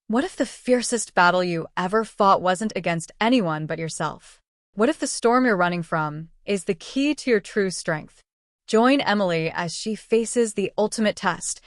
What if the fiercest battle you ever fought wasn't against anyone but yourself? What if the storm you're running from is the key to your true strength? Join Emily as she faces the ultimate test,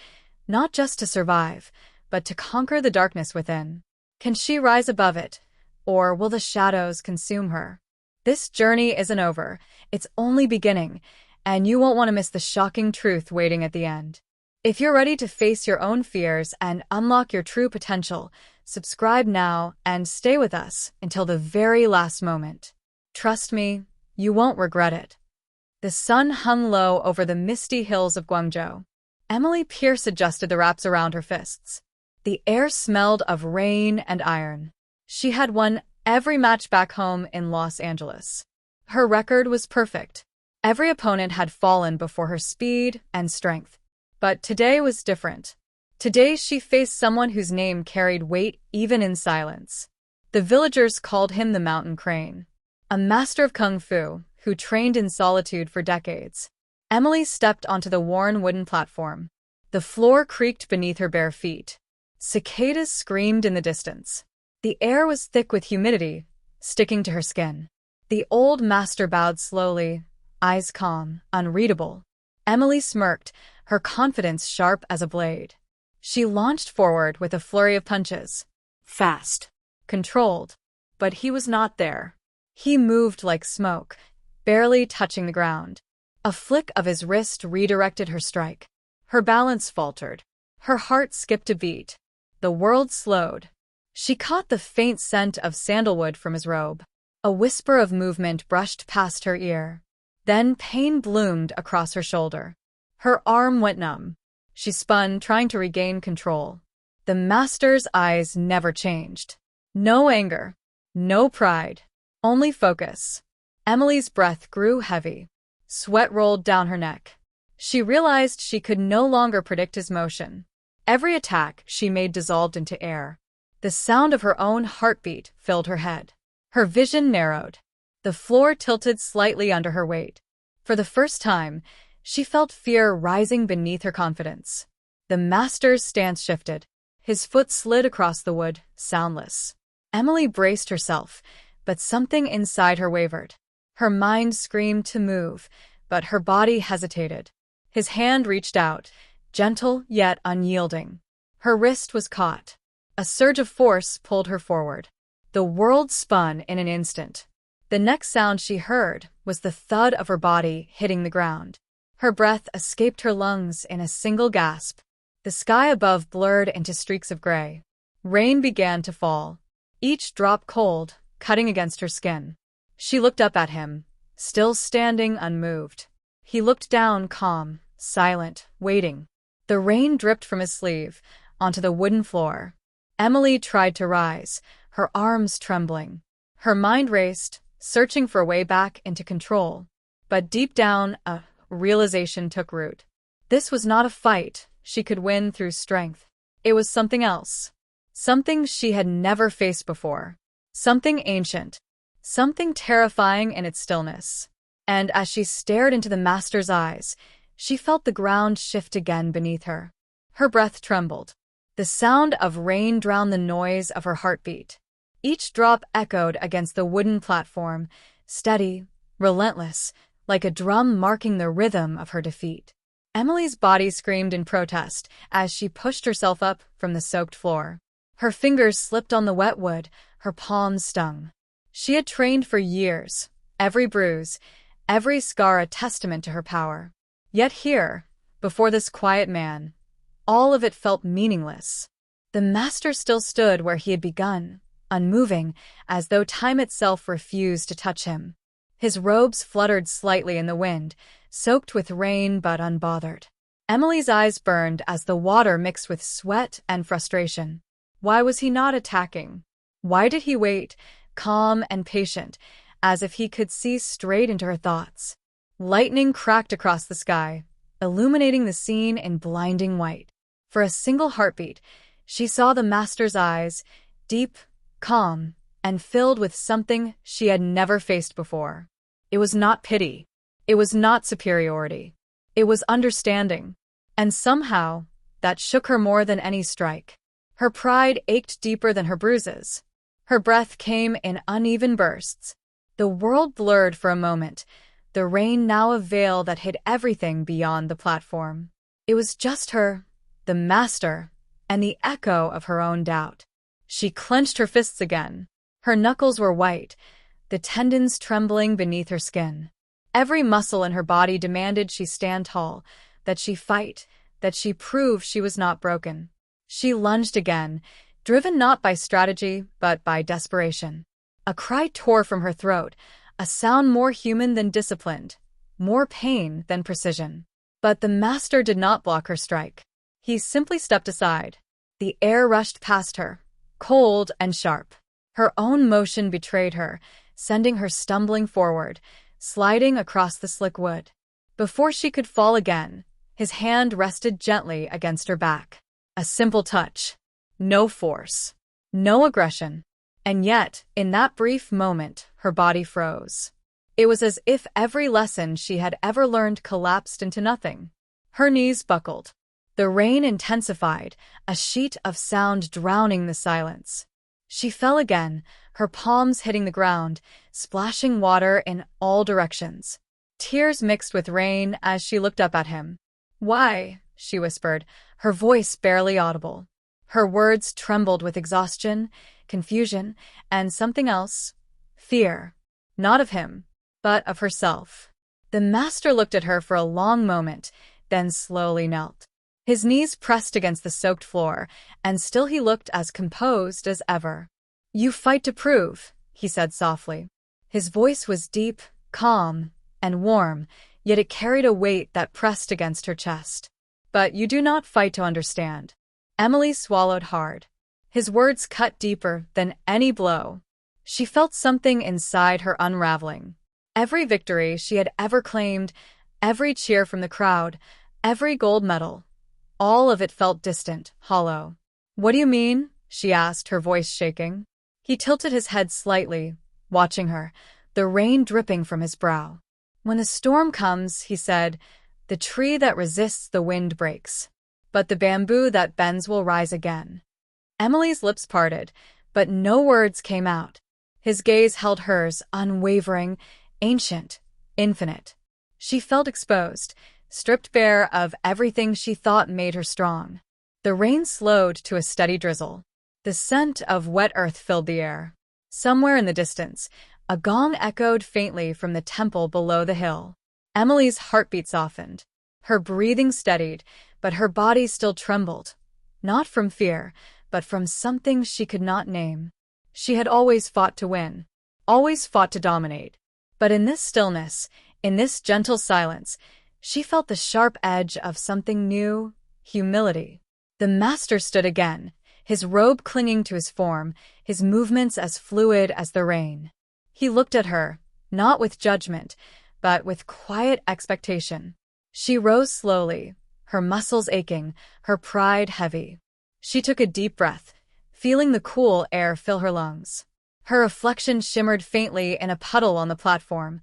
not just to survive, but to conquer the darkness within. Can she rise above it, or will the shadows consume her? This journey isn't over, it's only beginning, and you won't want to miss the shocking truth waiting at the end. If you're ready to face your own fears and unlock your true potential, subscribe now and stay with us until the very last moment. Trust me, you won't regret it. The sun hung low over the misty hills of Guangzhou. Emily Pierce adjusted the wraps around her fists. The air smelled of rain and iron. She had won every match back home in Los Angeles. Her record was perfect. Every opponent had fallen before her speed and strength. But today was different. Today she faced someone whose name carried weight even in silence. The villagers called him the Mountain Crane, a master of kung fu who trained in solitude for decades. Emily stepped onto the worn wooden platform. The floor creaked beneath her bare feet. Cicadas screamed in the distance. The air was thick with humidity, sticking to her skin. The old master bowed slowly, eyes calm, unreadable. Emily smirked, her confidence sharp as a blade. She launched forward with a flurry of punches. Fast. Controlled. But he was not there. He moved like smoke, barely touching the ground. A flick of his wrist redirected her strike. Her balance faltered. Her heart skipped a beat. The world slowed. She caught the faint scent of sandalwood from his robe. A whisper of movement brushed past her ear. Then pain bloomed across her shoulder. Her arm went numb. She spun, trying to regain control. The master's eyes never changed. No anger. No pride. Only focus. Emily's breath grew heavy. Sweat rolled down her neck. She realized she could no longer predict his motion. Every attack she made dissolved into air. The sound of her own heartbeat filled her head. Her vision narrowed. The floor tilted slightly under her weight. For the first time, she felt fear rising beneath her confidence. The master's stance shifted. His foot slid across the wood, soundless. Emily braced herself, but something inside her wavered. Her mind screamed to move, but her body hesitated. His hand reached out, gentle yet unyielding. Her wrist was caught. A surge of force pulled her forward. The world spun in an instant. The next sound she heard was the thud of her body hitting the ground. Her breath escaped her lungs in a single gasp. The sky above blurred into streaks of gray. Rain began to fall, each drop cold, cutting against her skin. She looked up at him, still standing unmoved. He looked down, calm, silent, waiting. The rain dripped from his sleeve, onto the wooden floor. Emily tried to rise, her arms trembling. Her mind raced, searching for a way back into control. But deep down, a realization took root. This was not a fight she could win through strength. It was something else. Something she had never faced before. Something ancient. Something terrifying in its stillness. And as she stared into the master's eyes, she felt the ground shift again beneath her. Her breath trembled. The sound of rain drowned the noise of her heartbeat. Each drop echoed against the wooden platform, steady, relentless, like a drum marking the rhythm of her defeat. Emily's body screamed in protest as she pushed herself up from the soaked floor. Her fingers slipped on the wet wood, her palms stung. She had trained for years, every bruise, every scar a testament to her power. Yet here, before this quiet man, all of it felt meaningless. The master still stood where he had begun, unmoving, as though time itself refused to touch him. His robes fluttered slightly in the wind, soaked with rain but unbothered. Emily's eyes burned as the water mixed with sweat and frustration. Why was he not attacking? Why did he wait, calm and patient, as if he could see straight into her thoughts? Lightning cracked across the sky, illuminating the scene in blinding white. For a single heartbeat, she saw the master's eyes, deep, calm, and filled with something she had never faced before. It was not pity. It was not superiority. It was understanding. And somehow, that shook her more than any strike. Her pride ached deeper than her bruises. Her breath came in uneven bursts. The world blurred for a moment, the rain now a veil that hid everything beyond the platform. It was just her, the master, and the echo of her own doubt. She clenched her fists again. Her knuckles were white, the tendons trembling beneath her skin. Every muscle in her body demanded she stand tall, that she fight, that she prove she was not broken. She lunged again, driven not by strategy, but by desperation. A cry tore from her throat, a sound more human than disciplined, more pain than precision. But the master did not block her strike. He simply stepped aside. The air rushed past her, cold and sharp. Her own motion betrayed her, sending her stumbling forward, sliding across the slick wood. Before she could fall again, his hand rested gently against her back. A simple touch. No force. No aggression. And yet, in that brief moment, her body froze. It was as if every lesson she had ever learned collapsed into nothing. Her knees buckled. The rain intensified, a sheet of sound drowning the silence. She fell again, her palms hitting the ground, splashing water in all directions. Tears mixed with rain as she looked up at him. "Why?" she whispered, her voice barely audible. Her words trembled with exhaustion, confusion, and something else. Fear. Not of him, but of herself. The master looked at her for a long moment, then slowly knelt. His knees pressed against the soaked floor, and still he looked as composed as ever. "You fight to prove," he said softly. His voice was deep, calm, and warm, yet it carried a weight that pressed against her chest. "But you do not fight to understand." Emily swallowed hard. His words cut deeper than any blow. She felt something inside her unraveling. Every victory she had ever claimed, every cheer from the crowd, every gold medal, all of it felt distant, hollow. "What do you mean?" she asked, her voice shaking. He tilted his head slightly, watching her, the rain dripping from his brow. "When the storm comes," he said, "the tree that resists the wind breaks. But the bamboo that bends will rise again." Emily's lips parted, but no words came out. His gaze held hers, unwavering, ancient, infinite. She felt exposed, stripped bare of everything she thought made her strong. The rain slowed to a steady drizzle. The scent of wet earth filled the air. Somewhere in the distance, a gong echoed faintly from the temple below the hill. Emily's heartbeat softened. Her breathing steadied, but her body still trembled. Not from fear, but from something she could not name. She had always fought to win, always fought to dominate. But in this stillness, in this gentle silence, she felt the sharp edge of something new, humility. The master stood again, his robe clinging to his form, his movements as fluid as the rain. He looked at her, not with judgment, but with quiet expectation. She rose slowly, her muscles aching, her pride heavy. She took a deep breath, feeling the cool air fill her lungs. Her reflection shimmered faintly in a puddle on the platform,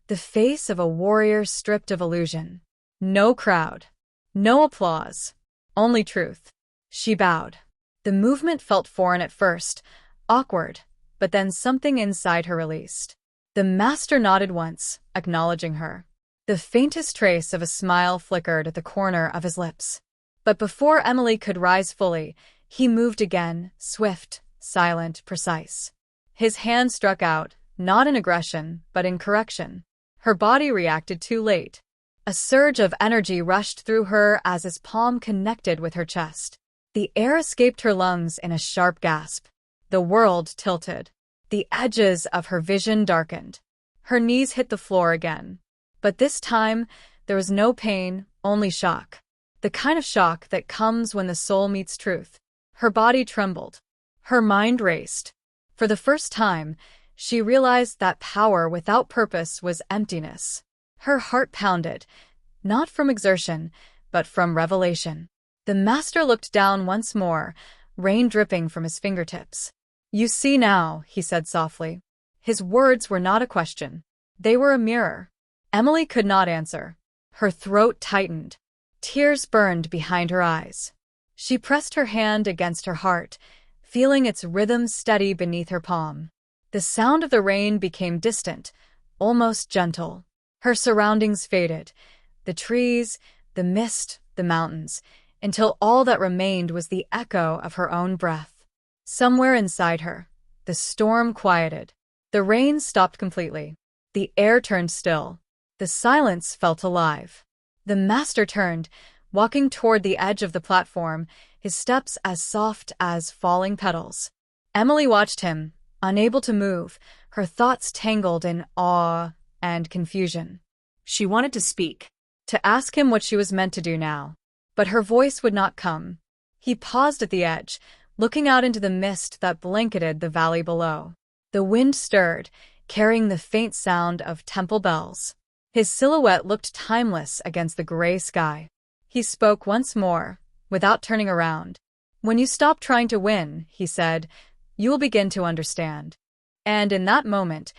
the face of a warrior stripped of illusion. No crowd, no applause, only truth. She bowed. The movement felt foreign at first, awkward, but then something inside her released. The master nodded once, acknowledging her. The faintest trace of a smile flickered at the corner of his lips. But before Emily could rise fully, he moved again, swift, silent, precise. His hand struck out, not in aggression, but in correction. Her body reacted too late. A surge of energy rushed through her as his palm connected with her chest. The air escaped her lungs in a sharp gasp. The world tilted. The edges of her vision darkened. Her knees hit the floor again. But this time, there was no pain, only shock. The kind of shock that comes when the soul meets truth. Her body trembled. Her mind raced. For the first time, she realized that power without purpose was emptiness. Her heart pounded, not from exertion, but from revelation. The master looked down once more, rain dripping from his fingertips. "You see now," he said softly. His words were not a question. They were a mirror. Emily could not answer. Her throat tightened. Tears burned behind her eyes. She pressed her hand against her heart, feeling its rhythm steady beneath her palm. The sound of the rain became distant, almost gentle. Her surroundings faded, the trees, the mist, the mountains, until all that remained was the echo of her own breath. Somewhere inside her, the storm quieted. The rain stopped completely. The air turned still. The silence felt alive. The master turned, walking toward the edge of the platform, his steps as soft as falling petals. Emily watched him, unable to move, her thoughts tangled in awe and confusion. She wanted to speak, To ask him what she was meant to do now. But her voice would not come. He paused at the edge, looking out into the mist that blanketed the valley below. The wind stirred, carrying the faint sound of temple bells. His silhouette looked timeless against the gray sky. He spoke once more, without turning around. "When you stop trying to win," he said, "you will begin to understand." And in that moment,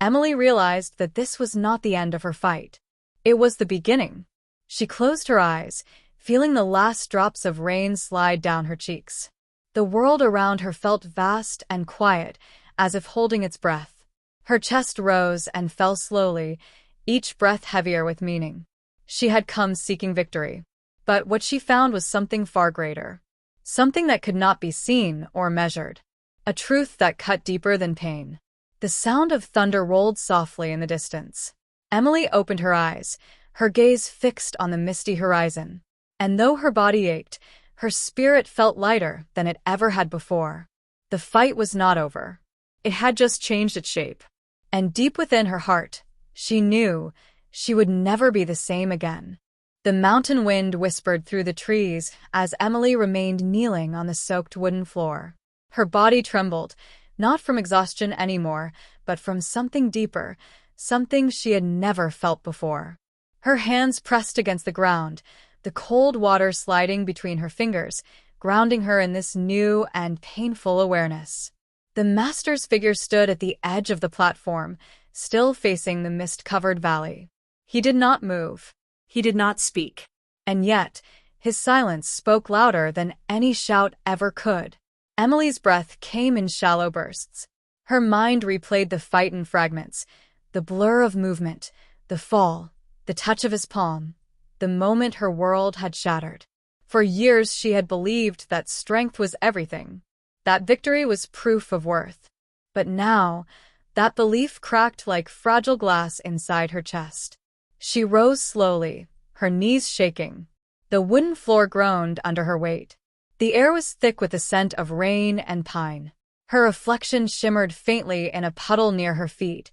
Emily realized that this was not the end of her fight. It was the beginning. She closed her eyes, feeling the last drops of rain slide down her cheeks. The world around her felt vast and quiet, as if holding its breath. Her chest rose and fell slowly, each breath heavier with meaning. She had come seeking victory. But what she found was something far greater. Something that could not be seen or measured. A truth that cut deeper than pain. The sound of thunder rolled softly in the distance. Emily opened her eyes, her gaze fixed on the misty horizon. And though her body ached, her spirit felt lighter than it ever had before. The fight was not over. It had just changed its shape. And deep within her heart, she knew she would never be the same again. The mountain wind whispered through the trees as Emily remained kneeling on the soaked wooden floor. Her body trembled, not from exhaustion anymore, but from something deeper, something she had never felt before. Her hands pressed against the ground, the cold water sliding between her fingers, grounding her in this new and painful awareness. The master's figure stood at the edge of the platform, still facing the mist-covered valley. He did not move. He did not speak. And yet, his silence spoke louder than any shout ever could. Emily's breath came in shallow bursts. Her mind replayed the fight in fragments, the blur of movement, the fall, the touch of his palm, the moment her world had shattered. For years she had believed that strength was everything, that victory was proof of worth. But now, that belief cracked like fragile glass inside her chest. She rose slowly, her knees shaking. The wooden floor groaned under her weight. The air was thick with the scent of rain and pine. Her reflection shimmered faintly in a puddle near her feet,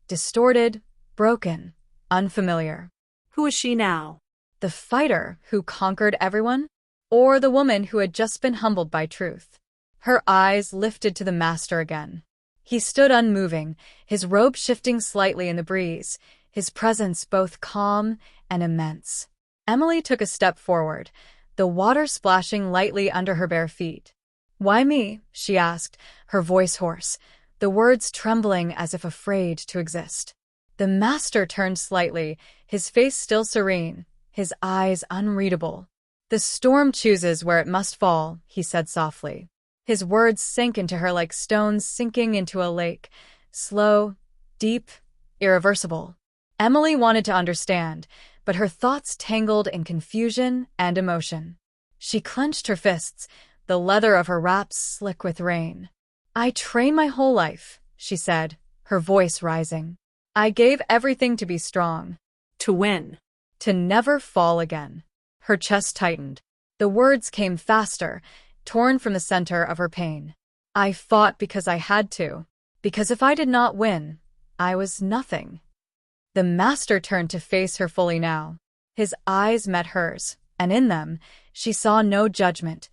distorted, broken, unfamiliar. Who is she now? The fighter who conquered everyone? Or the woman who had just been humbled by truth? Her eyes lifted to the master again. He stood unmoving, his robe shifting slightly in the breeze, his presence both calm and immense. Emily took a step forward, the water splashing lightly under her bare feet. "Why me?" she asked, her voice hoarse, the words trembling as if afraid to exist. The master turned slightly, his face still serene, his eyes unreadable. "The storm chooses where it must fall," he said softly. His words sank into her like stones sinking into a lake, slow, deep, irreversible. Emily wanted to understand, but her thoughts tangled in confusion and emotion. She clenched her fists, the leather of her wraps slick with rain. "I trained my whole life," she said, her voice rising. "I gave everything to be strong. To win. To never fall again." Her chest tightened. The words came faster, torn from the center of her pain. "I fought because I had to. Because if I did not win, I was nothing." The master turned to face her fully now. His eyes met hers, and in them, she saw no judgment,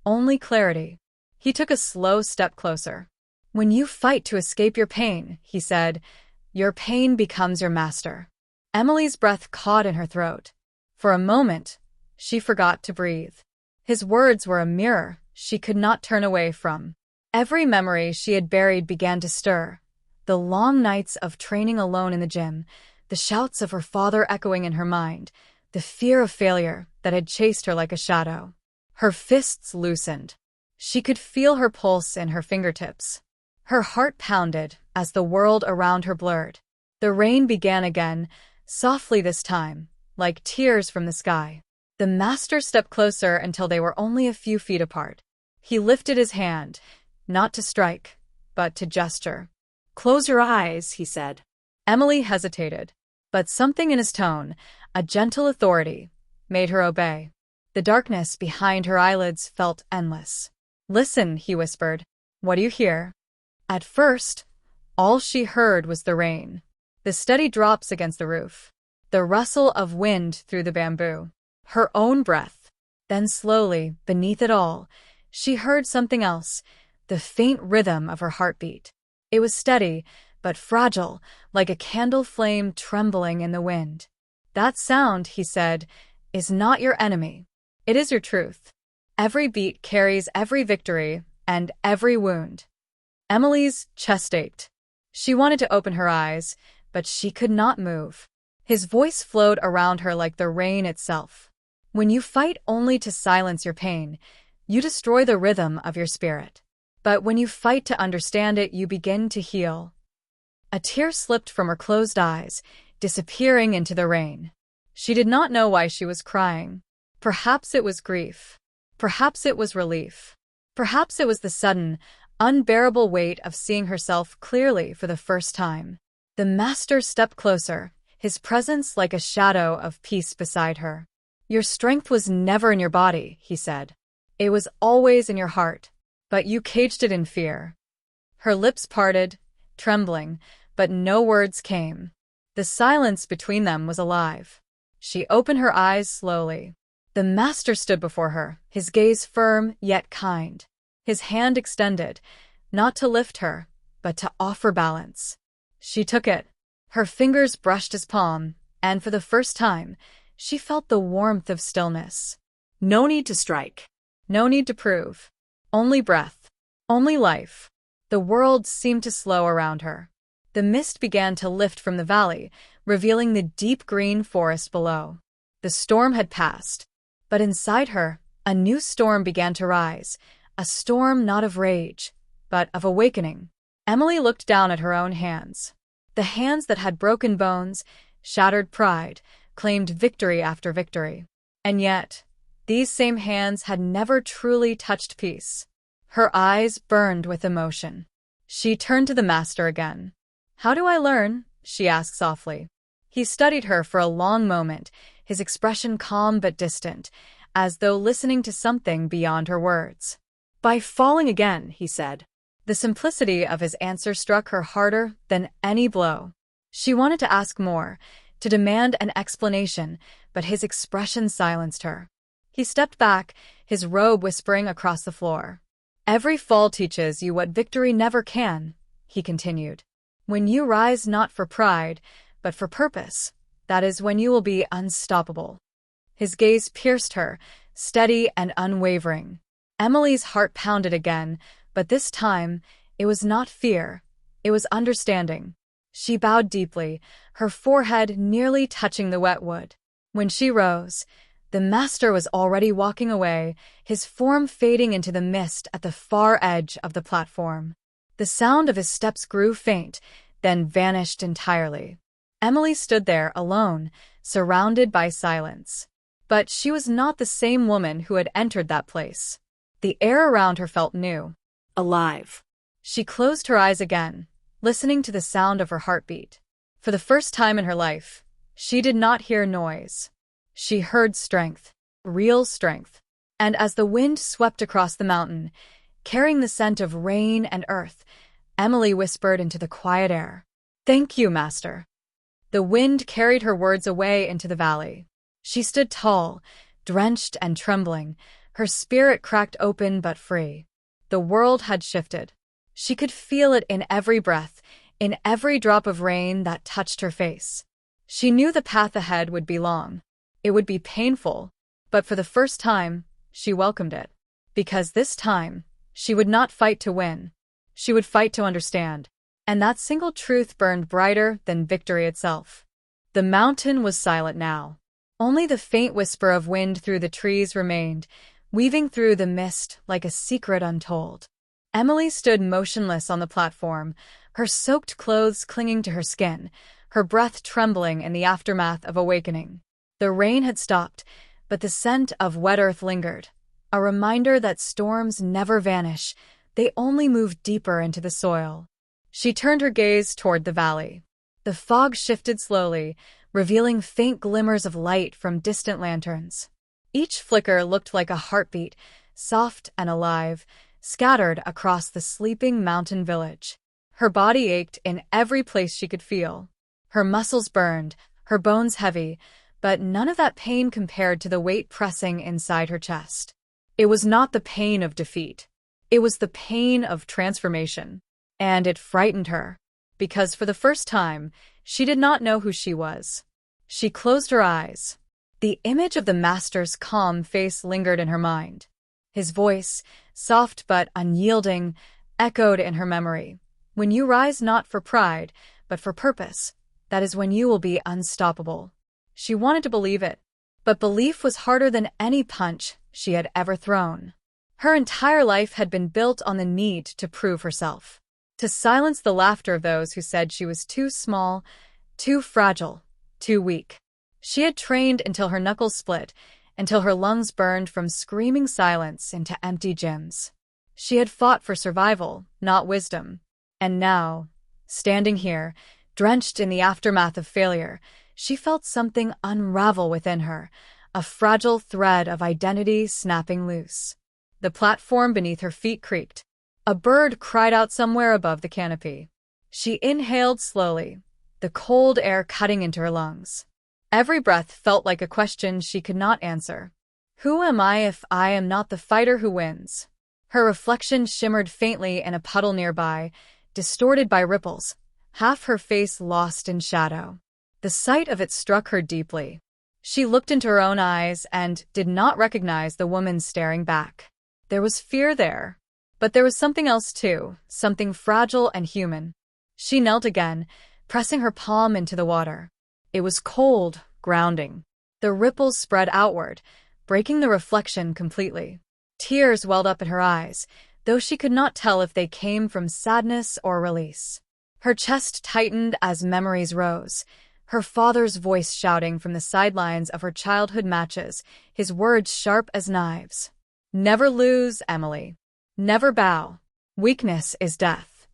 only clarity. He took a slow step closer. "When you fight to escape your pain," he said, "your pain becomes your master." Emily's breath caught in her throat. For a moment, she forgot to breathe. His words were a mirror she could not turn away from. Every memory she had buried began to stir. The long nights of training alone in the gym, the shouts of her father echoing in her mind, the fear of failure that had chased her like a shadow. Her fists loosened. She could feel her pulse in her fingertips. Her heart pounded as the world around her blurred. The rain began again, softly this time, like tears from the sky. The master stepped closer until they were only a few feet apart. He lifted his hand, not to strike, but to gesture. Close your eyes, he said. Emily hesitated, but something in his tone, a gentle authority, made her obey. The darkness behind her eyelids felt endless. Listen, he whispered. What do you hear? At first, all she heard was the rain, the steady drops against the roof, the rustle of wind through the bamboo, her own breath. Then slowly, beneath it all, she heard something else, the faint rhythm of her heartbeat. It was steady, but fragile, like a candle flame trembling in the wind. That sound, he said, is not your enemy. It is your truth. Every beat carries every victory and every wound. Emily's chest ached. She wanted to open her eyes, but she could not move. His voice flowed around her like the rain itself. When you fight only to silence your pain, you destroy the rhythm of your spirit. But when you fight to understand it, you begin to heal. A tear slipped from her closed eyes, disappearing into the rain. She did not know why she was crying. Perhaps it was grief. Perhaps it was relief. Perhaps it was the sudden, unbearable weight of seeing herself clearly for the first time. The master stepped closer, his presence like a shadow of peace beside her. Your strength was never in your body, he said. It was always in your heart, but you caged it in fear. Her lips parted, trembling, but no words came. The silence between them was alive. She opened her eyes slowly. The master stood before her, his gaze firm yet kind. His hand extended, not to lift her, but to offer balance. She took it. Her fingers brushed his palm, and for the first time, she felt the warmth of stillness. No need to strike. No need to prove. Only breath. Only life. The world seemed to slow around her. The mist began to lift from the valley, revealing the deep green forest below. The storm had passed, but inside her, a new storm began to rise, a storm not of rage, but of awakening. Emily looked down at her own hands. The hands that had broken bones, shattered pride, claimed victory after victory. And yet, these same hands had never truly touched peace. Her eyes burned with emotion. She turned to the master again. How do I learn? She asked softly. He studied her for a long moment, his expression calm but distant, as though listening to something beyond her words. By falling again, he said. The simplicity of his answer struck her harder than any blow. She wanted to ask more, to demand an explanation, but his expression silenced her. He stepped back, his robe whispering across the floor. Every fall teaches you what victory never can, he continued. When you rise not for pride, but for purpose, that is when you will be unstoppable. His gaze pierced her, steady and unwavering. Emily's heart pounded again, but this time, it was not fear, it was understanding. She bowed deeply, her forehead nearly touching the wet wood. When she rose, the master was already walking away, his form fading into the mist at the far edge of the platform. The sound of his steps grew faint, then vanished entirely. Emily stood there alone, surrounded by silence. But she was not the same woman who had entered that place. The air around her felt new. Alive. She closed her eyes again, listening to the sound of her heartbeat. For the first time in her life, she did not hear noise. She heard strength, real strength. And as the wind swept across the mountain, carrying the scent of rain and earth, Emily whispered into the quiet air, "Thank you, Master." The wind carried her words away into the valley. She stood tall, drenched and trembling, her spirit cracked open but free. The world had shifted. She could feel it in every breath, in every drop of rain that touched her face. She knew the path ahead would be long. It would be painful, but for the first time, she welcomed it. Because this time, she would not fight to win. She would fight to understand. And that single truth burned brighter than victory itself. The mountain was silent now. Only the faint whisper of wind through the trees remained, weaving through the mist like a secret untold. Emily stood motionless on the platform, her soaked clothes clinging to her skin, her breath trembling in the aftermath of awakening. The rain had stopped, but the scent of wet earth lingered, a reminder that storms never vanish, they only move deeper into the soil. She turned her gaze toward the valley. The fog shifted slowly, revealing faint glimmers of light from distant lanterns. Each flicker looked like a heartbeat, soft and alive, scattered across the sleeping mountain village. Her body ached in every place she could feel. Her muscles burned, her bones heavy, but none of that pain compared to the weight pressing inside her chest. It was not the pain of defeat. It was the pain of transformation. And it frightened her, because for the first time, she did not know who she was. She closed her eyes. The image of the master's calm face lingered in her mind. His voice, soft but unyielding, echoed in her memory. When you rise not for pride, but for purpose, that is when you will be unstoppable. She wanted to believe it, but belief was harder than any punch she had ever thrown. Her entire life had been built on the need to prove herself, to silence the laughter of those who said she was too small, too fragile, too weak. She had trained until her knuckles split, until her lungs burned from screaming silence into empty gyms. She had fought for survival, not wisdom. And now, standing here, drenched in the aftermath of failure, she felt something unravel within her, a fragile thread of identity snapping loose. The platform beneath her feet creaked. A bird cried out somewhere above the canopy. She inhaled slowly, the cold air cutting into her lungs. Every breath felt like a question she could not answer. Who am I if I am not the fighter who wins? Her reflection shimmered faintly in a puddle nearby, distorted by ripples, half her face lost in shadow. The sight of it struck her deeply. She looked into her own eyes and did not recognize the woman staring back. There was fear there, but there was something else too, something fragile and human. She knelt again, pressing her palm into the water. It was cold, grounding. The ripples spread outward, breaking the reflection completely. Tears welled up in her eyes, though she could not tell if they came from sadness or release. Her chest tightened as memories rose, her father's voice shouting from the sidelines of her childhood matches, his words sharp as knives. Never lose, Emily. Never bow. Weakness is death.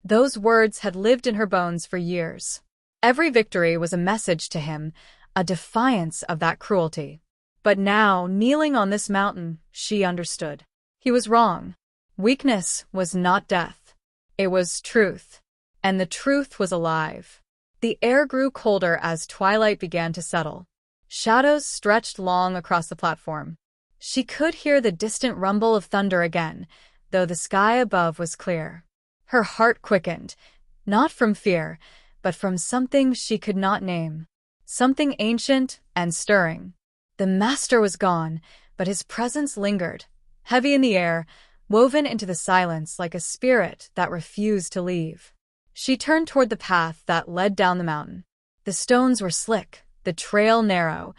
Those words had lived in her bones for years. Every victory was a message to him, a defiance of that cruelty. But now, kneeling on this mountain, she understood. He was wrong. Weakness was not death. It was truth. And the truth was alive. The air grew colder as twilight began to settle. Shadows stretched long across the platform. She could hear the distant rumble of thunder again, though the sky above was clear. Her heart quickened, not from fear, but from something she could not name. Something ancient and stirring. The master was gone, but his presence lingered, heavy in the air, woven into the silence like a spirit that refused to leave. She turned toward the path that led down the mountain. The stones were slick, the trail narrow,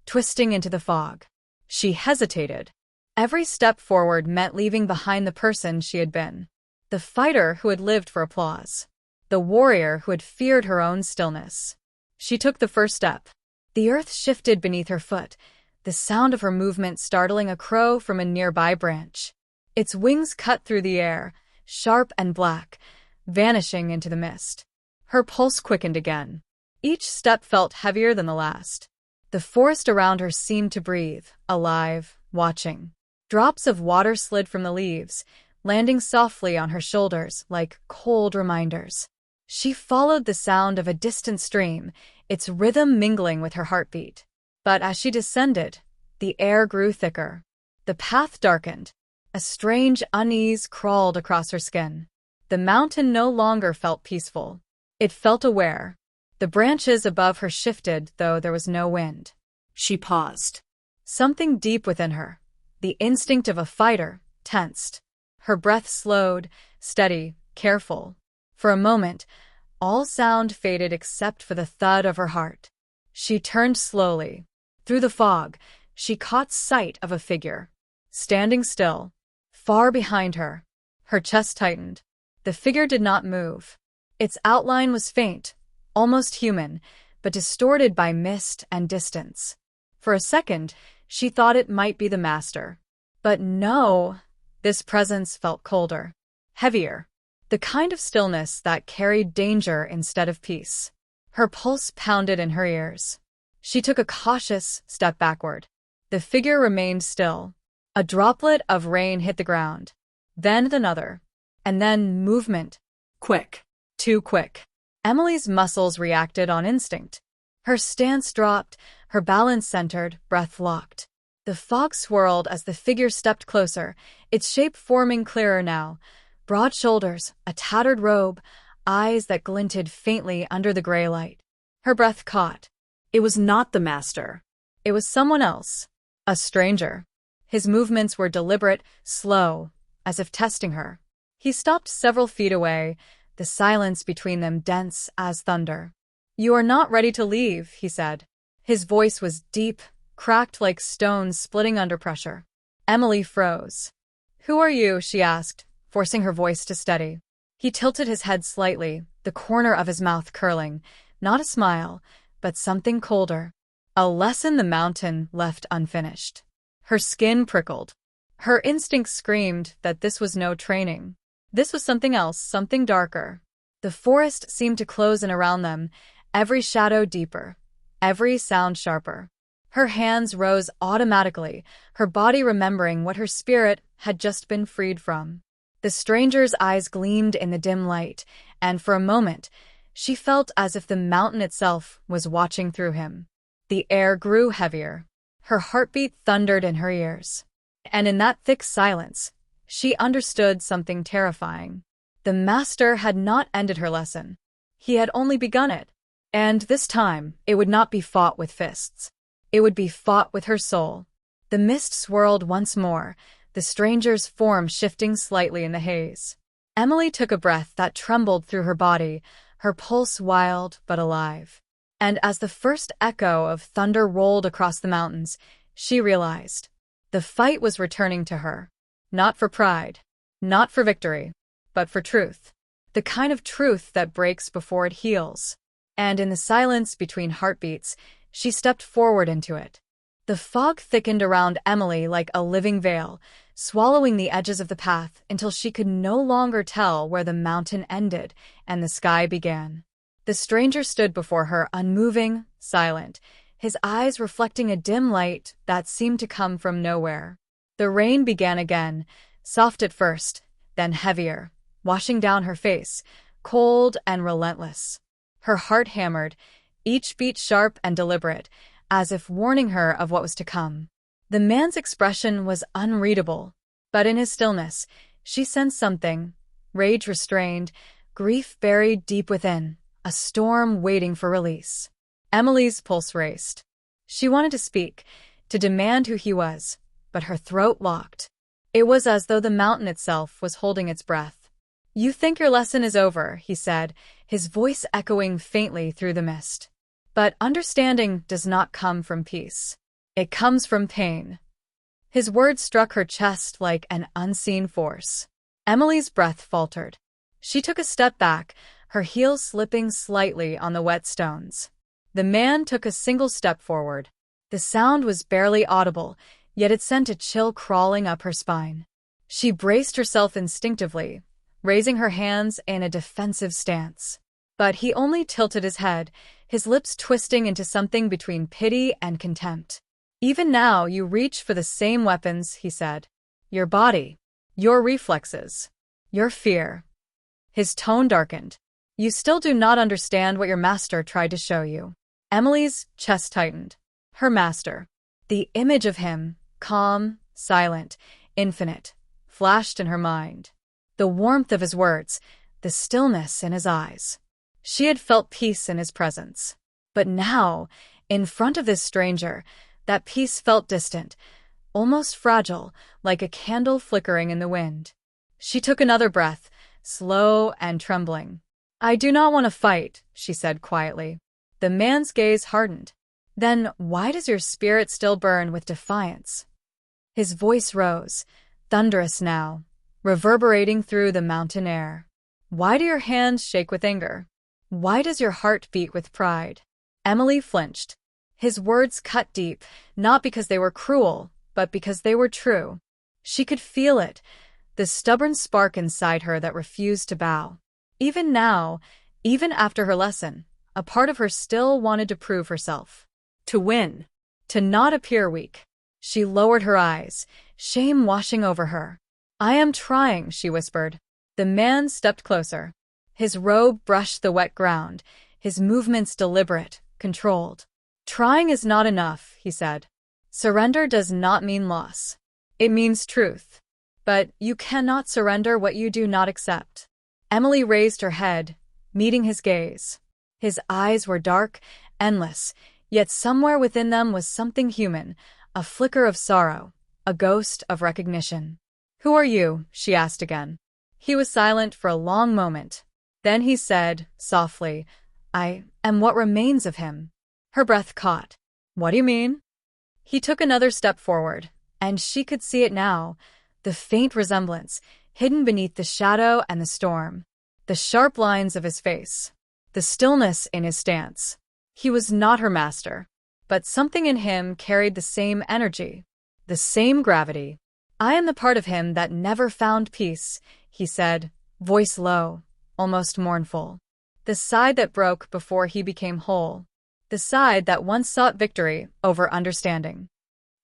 twisting into the fog. She hesitated. Every step forward meant leaving behind the person she had been. The fighter who had lived for applause. The warrior who had feared her own stillness. She took the first step. The earth shifted beneath her foot, the sound of her movement startling a crow from a nearby branch. Its wings cut through the air, sharp and black, vanishing into the mist. Her pulse quickened again. Each step felt heavier than the last. The forest around her seemed to breathe, alive, watching. Drops of water slid from the leaves, landing softly on her shoulders like cold reminders. She followed the sound of a distant stream, its rhythm mingling with her heartbeat. But as she descended, the air grew thicker. The path darkened. A strange unease crawled across her skin. The mountain no longer felt peaceful. It felt aware. The branches above her shifted, though there was no wind. She paused. Something deep within her, the instinct of a fighter, tensed. Her breath slowed, steady, careful. For a moment, all sound faded except for the thud of her heart. She turned slowly. Through the fog, she caught sight of a figure. standing still, far behind her. Her chest tightened. The figure did not move. Its outline was faint, almost human, but distorted by mist and distance. For a second, she thought it might be the master. But no, this presence felt colder, heavier, the kind of stillness that carried danger instead of peace. Her pulse pounded in her ears. She took a cautious step backward. The figure remained still. A droplet of rain hit the ground. Then another. And then movement. Quick. Too quick. Emily's muscles reacted on instinct. Her stance dropped, her balance centered, breath locked. The fog swirled as the figure stepped closer, its shape forming clearer now. Broad shoulders, a tattered robe, eyes that glinted faintly under the gray light. Her breath caught. It was not the master. It was someone else. A stranger. His movements were deliberate, slow, as if testing her. He stopped several feet away, the silence between them dense as thunder. "You are not ready to leave," he said. His voice was deep, cracked like stones splitting under pressure. Emily froze. "Who are you?" she asked, forcing her voice to steady. He tilted his head slightly, the corner of his mouth curling. Not a smile, but something colder. A lesson the mountain left unfinished. Her skin prickled. Her instincts screamed that this was no training. This was something else, something darker. The forest seemed to close in around them, every shadow deeper, every sound sharper. Her hands rose automatically, her body remembering what her spirit had just been freed from. The stranger's eyes gleamed in the dim light, and for a moment, she felt as if the mountain itself was watching through him. The air grew heavier. Her heartbeat thundered in her ears. And in that thick silence, she understood something terrifying. The master had not ended her lesson. He had only begun it. And this time, it would not be fought with fists. It would be fought with her soul. The mist swirled once more, the stranger's form shifting slightly in the haze. Emily took a breath that trembled through her body, her pulse wild but alive. And as the first echo of thunder rolled across the mountains, she realized the fight was returning to her. Not for pride, not for victory, but for truth. The kind of truth that breaks before it heals. And in the silence between heartbeats, she stepped forward into it. The fog thickened around Emily like a living veil, swallowing the edges of the path until she could no longer tell where the mountain ended and the sky began. The stranger stood before her, unmoving, silent, his eyes reflecting a dim light that seemed to come from nowhere. The rain began again, soft at first, then heavier, washing down her face, cold and relentless. Her heart hammered, each beat sharp and deliberate, as if warning her of what was to come. The man's expression was unreadable, but in his stillness, she sensed something, rage restrained, grief buried deep within, a storm waiting for release. Emily's pulse raced. She wanted to speak, to demand who he was, but her throat locked. It was as though the mountain itself was holding its breath. "You think your lesson is over," he said, his voice echoing faintly through the mist. "But understanding does not come from peace. It comes from pain." His words struck her chest like an unseen force. Emily's breath faltered. She took a step back, her heels slipping slightly on the wet stones. The man took a single step forward. The sound was barely audible, yet it sent a chill crawling up her spine. She braced herself instinctively, raising her hands in a defensive stance. But he only tilted his head, his lips twisting into something between pity and contempt. "Even now you reach for the same weapons," he said. "Your body, your reflexes, your fear." His tone darkened. "You still do not understand what your master tried to show you." Emily's chest tightened. Her master. The image of him, calm, silent, infinite, flashed in her mind. The warmth of his words, the stillness in his eyes. She had felt peace in his presence. But now, in front of this stranger, that peace felt distant, almost fragile, like a candle flickering in the wind. She took another breath, slow and trembling. "I do not want to fight," she said quietly. The man's gaze hardened. "Then why does your spirit still burn with defiance?" His voice rose, thunderous now, reverberating through the mountain air. Why do your hands shake with anger? Why does your heart beat with pride? Emily flinched. His words cut deep, not because they were cruel, but because they were true. She could feel it, the stubborn spark inside her that refused to bow. Even now, even after her lesson, a part of her still wanted to prove herself. To win. To not appear weak. She lowered her eyes, shame washing over her. I am trying, she whispered. The man stepped closer. His robe brushed the wet ground, his movements deliberate, controlled. Trying is not enough, he said. Surrender does not mean loss. It means truth. But you cannot surrender what you do not accept. Emily raised her head, meeting his gaze. His eyes were dark, endless, yet somewhere within them was something human, a flicker of sorrow, a ghost of recognition. Who are you? She asked again. He was silent for a long moment. Then he said, softly, I am what remains of him. Her breath caught. What do you mean? He took another step forward, and she could see it now, the faint resemblance, hidden beneath the shadow and the storm, the sharp lines of his face, the stillness in his stance. He was not her master, but something in him carried the same energy, the same gravity. I am the part of him that never found peace, he said, voice low, almost mournful. The side that broke before he became whole. The side that once sought victory over understanding.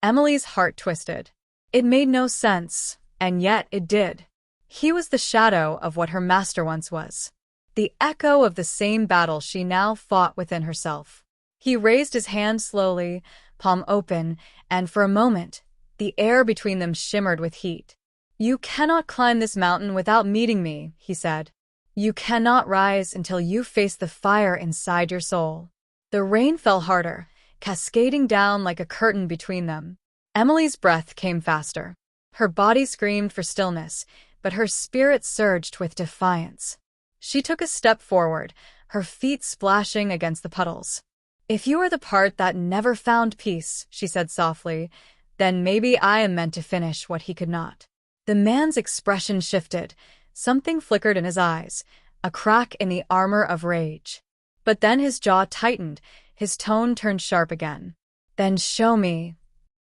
Emily's heart twisted. It made no sense, and yet it did. He was the shadow of what her master once was. The echo of the same battle she now fought within herself. He raised his hand slowly, palm open, and for a moment, the air between them shimmered with heat. You cannot climb this mountain without meeting me, he said. You cannot rise until you face the fire inside your soul. The rain fell harder, cascading down like a curtain between them. Emily's breath came faster. Her body screamed for stillness, but her spirit surged with defiance. She took a step forward, her feet splashing against the puddles. If you are the part that never found peace, she said softly, then maybe I am meant to finish what he could not. The man's expression shifted. Something flickered in his eyes, a crack in the armor of rage. But then his jaw tightened, his tone turned sharp again. Then show me.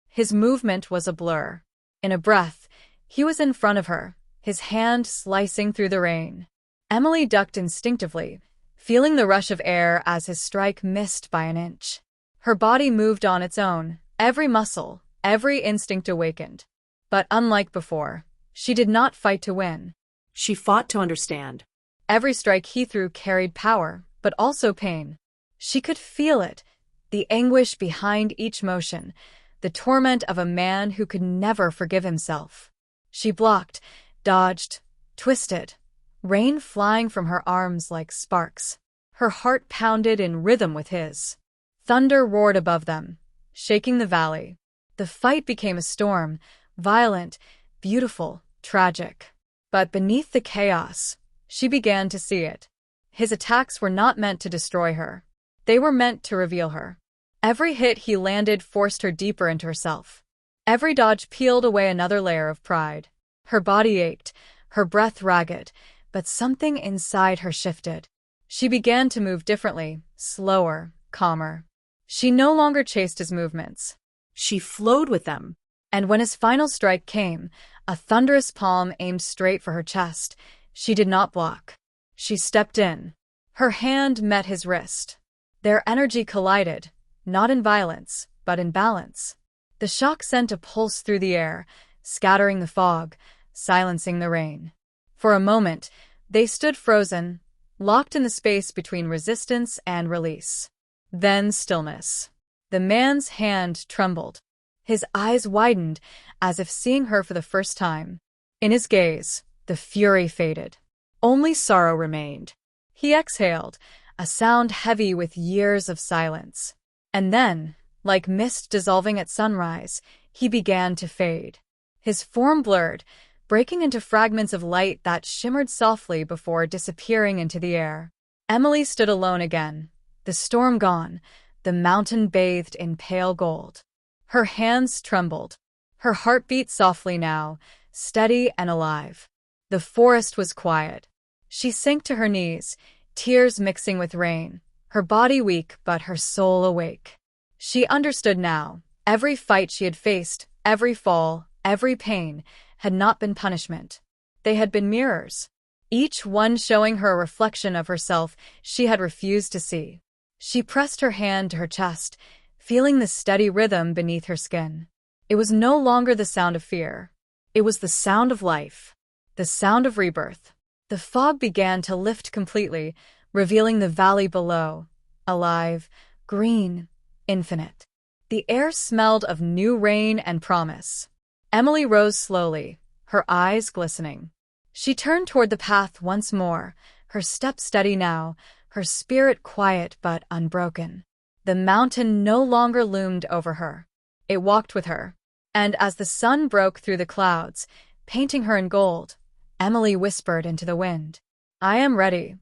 His movement was a blur. In a breath, he was in front of her, his hand slicing through the rain. Emily ducked instinctively, feeling the rush of air as his strike missed by an inch. Her body moved on its own, every muscle, every instinct awakened. But unlike before, she did not fight to win. She fought to understand. Every strike he threw carried power, but also pain. She could feel it, the anguish behind each motion, the torment of a man who could never forgive himself. She blocked, dodged, twisted, rain flying from her arms like sparks. Her heart pounded in rhythm with his. Thunder roared above them, shaking the valley. The fight became a storm, violent, beautiful, tragic. But beneath the chaos, she began to see it. His attacks were not meant to destroy her. They were meant to reveal her. Every hit he landed forced her deeper into herself. Every dodge peeled away another layer of pride. Her body ached, her breath ragged, but something inside her shifted. She began to move differently, slower, calmer. She no longer chased his movements. She flowed with them. And when his final strike came, a thunderous palm aimed straight for her chest, she did not block. She stepped in. Her hand met his wrist. Their energy collided, not in violence, but in balance. The shock sent a pulse through the air, scattering the fog, silencing the rain. For a moment, they stood frozen, locked in the space between resistance and release. Then stillness. The man's hand trembled. His eyes widened, as if seeing her for the first time. In his gaze, the fury faded. Only sorrow remained. He exhaled, a sound heavy with years of silence. And then, like mist dissolving at sunrise, he began to fade. His form blurred, breaking into fragments of light that shimmered softly before disappearing into the air. Emily stood alone again, the storm gone, the mountain bathed in pale gold. Her hands trembled. Her heart beat softly now, steady and alive. The forest was quiet. She sank to her knees, tears mixing with rain, her body weak but her soul awake. She understood now. Every fight she had faced, every fall, every pain, had not been punishment. They had been mirrors, each one showing her a reflection of herself she had refused to see. She pressed her hand to her chest, feeling the steady rhythm beneath her skin. It was no longer the sound of fear. It was the sound of life, the sound of rebirth. The fog began to lift completely, revealing the valley below, alive, green, infinite. The air smelled of new rain and promise. Emily rose slowly, her eyes glistening. She turned toward the path once more, her step steady now, her spirit quiet but unbroken. The mountain no longer loomed over her. It walked with her. And as the sun broke through the clouds, painting her in gold, Emily whispered into the wind, "I am ready."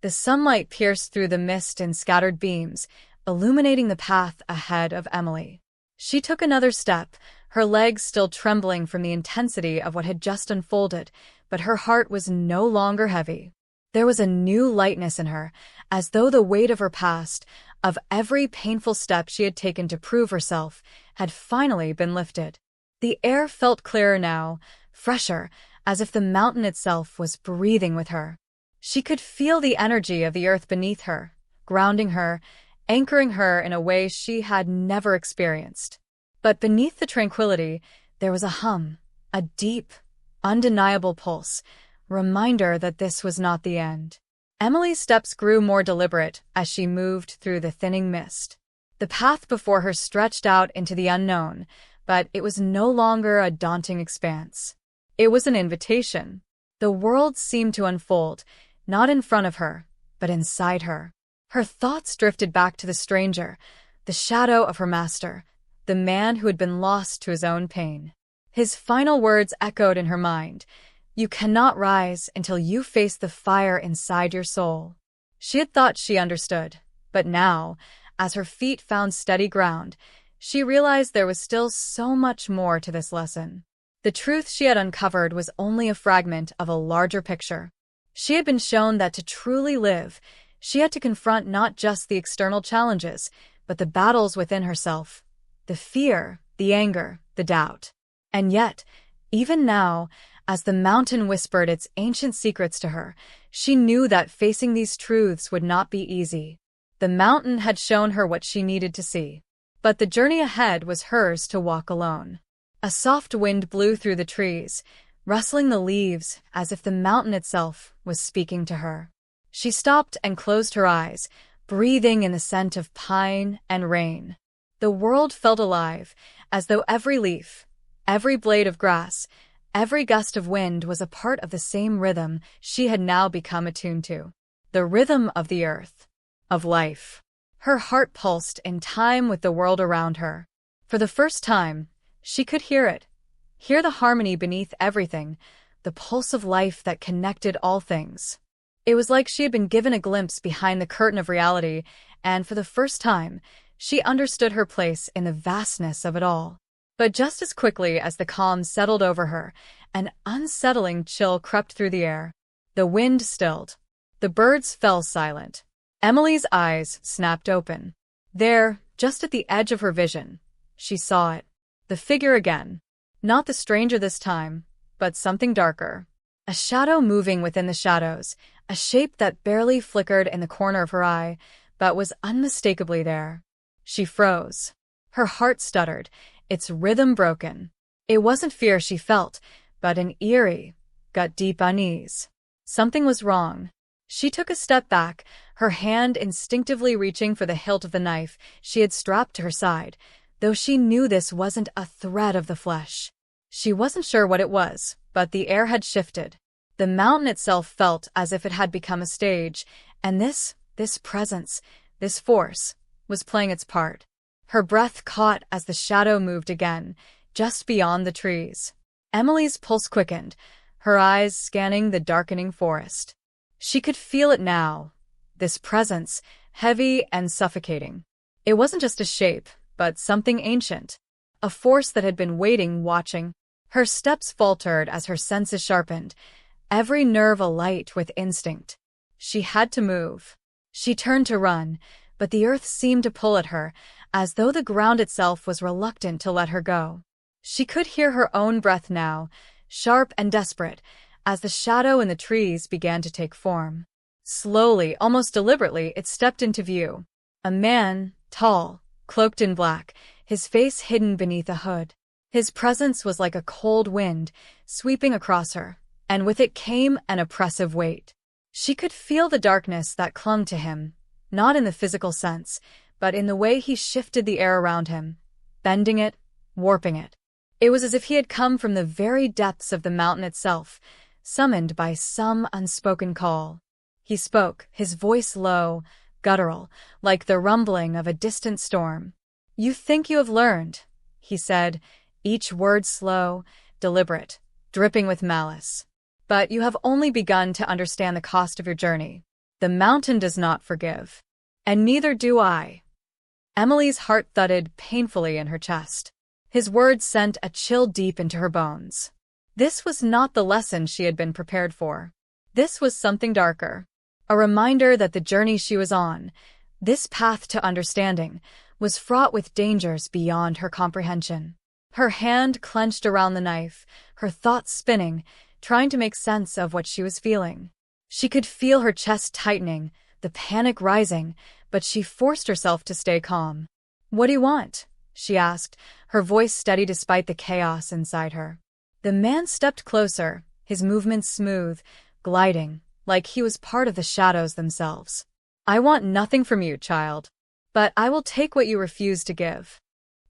The sunlight pierced through the mist in scattered beams, illuminating the path ahead of Emily. She took another step, her legs still trembling from the intensity of what had just unfolded, but her heart was no longer heavy. There was a new lightness in her, as though the weight of her past, of every painful step she had taken to prove herself, had finally been lifted. The air felt clearer now, fresher, as if the mountain itself was breathing with her. She could feel the energy of the earth beneath her, grounding her, anchoring her in a way she had never experienced. But beneath the tranquility, there was a hum, a deep, undeniable pulse, reminder that this was not the end. Emily's steps grew more deliberate as she moved through the thinning mist. The path before her stretched out into the unknown, but it was no longer a daunting expanse. It was an invitation. The world seemed to unfold, not in front of her, but inside her. Her thoughts drifted back to the stranger, the shadow of her master, the man who had been lost to his own pain. His final words echoed in her mind, "You cannot rise until you face the fire inside your soul." She had thought she understood, but now, as her feet found steady ground, she realized there was still so much more to this lesson. The truth she had uncovered was only a fragment of a larger picture. She had been shown that to truly live, she had to confront not just the external challenges, but the battles within herself, the fear, the anger, the doubt. And yet, even now, as the mountain whispered its ancient secrets to her, she knew that facing these truths would not be easy. The mountain had shown her what she needed to see, but the journey ahead was hers to walk alone. A soft wind blew through the trees, rustling the leaves as if the mountain itself was speaking to her. She stopped and closed her eyes, breathing in the scent of pine and rain. The world felt alive, as though every leaf, every blade of grass, every gust of wind was a part of the same rhythm she had now become attuned to. The rhythm of the earth, of life. Her heart pulsed in time with the world around her. For the first time, she could hear it, hear the harmony beneath everything, the pulse of life that connected all things. It was like she had been given a glimpse behind the curtain of reality, and for the first time, she understood her place in the vastness of it all. But just as quickly as the calm settled over her, an unsettling chill crept through the air. The wind stilled. The birds fell silent. Emily's eyes snapped open. There, just at the edge of her vision, she saw it. The figure again. Not the stranger this time, but something darker. A shadow moving within the shadows, a shape that barely flickered in the corner of her eye, but was unmistakably there. She froze. Her heart stuttered, its rhythm broken. It wasn't fear she felt, but an eerie, gut-deep unease. Something was wrong. She took a step back, her hand instinctively reaching for the hilt of the knife she had strapped to her side, though she knew this wasn't a thread of the flesh. She wasn't sure what it was, but the air had shifted. The mountain itself felt as if it had become a stage, and this presence, this force, was playing its part. Her breath caught as the shadow moved again, just beyond the trees. Emily's pulse quickened, her eyes scanning the darkening forest. She could feel it now, this presence, heavy and suffocating. It wasn't just a shape, but something ancient. a force that had been waiting, watching. Her steps faltered as her senses sharpened, every nerve alight with instinct. She had to move. She turned to run, but the earth seemed to pull at her, as though the ground itself was reluctant to let her go. She could hear her own breath now, sharp and desperate, as the shadow in the trees began to take form. Slowly, almost deliberately, it stepped into view. A man, tall, cloaked in black, his face hidden beneath a hood. His presence was like a cold wind, sweeping across her, and with it came an oppressive weight. She could feel the darkness that clung to him, not in the physical sense, but in the way he shifted the air around him, bending it, warping it. It was as if he had come from the very depths of the mountain itself, summoned by some unspoken call. He spoke, his voice low, guttural, like the rumbling of a distant storm. "You think you have learned," he said, each word slow, deliberate, dripping with malice. "But you have only begun to understand the cost of your journey. The mountain does not forgive. And neither do I." Emily's heart thudded painfully in her chest. His words sent a chill deep into her bones. This was not the lesson she had been prepared for. This was something darker. A reminder that the journey she was on, this path to understanding, was fraught with dangers beyond her comprehension. Her hand clenched around the knife, her thoughts spinning, trying to make sense of what she was feeling. She could feel her chest tightening, the panic rising, but she forced herself to stay calm. "What do you want?" she asked, her voice steady despite the chaos inside her. The man stepped closer, his movements smooth, gliding, like he was part of the shadows themselves. "I want nothing from you, child. But I will take what you refuse to give."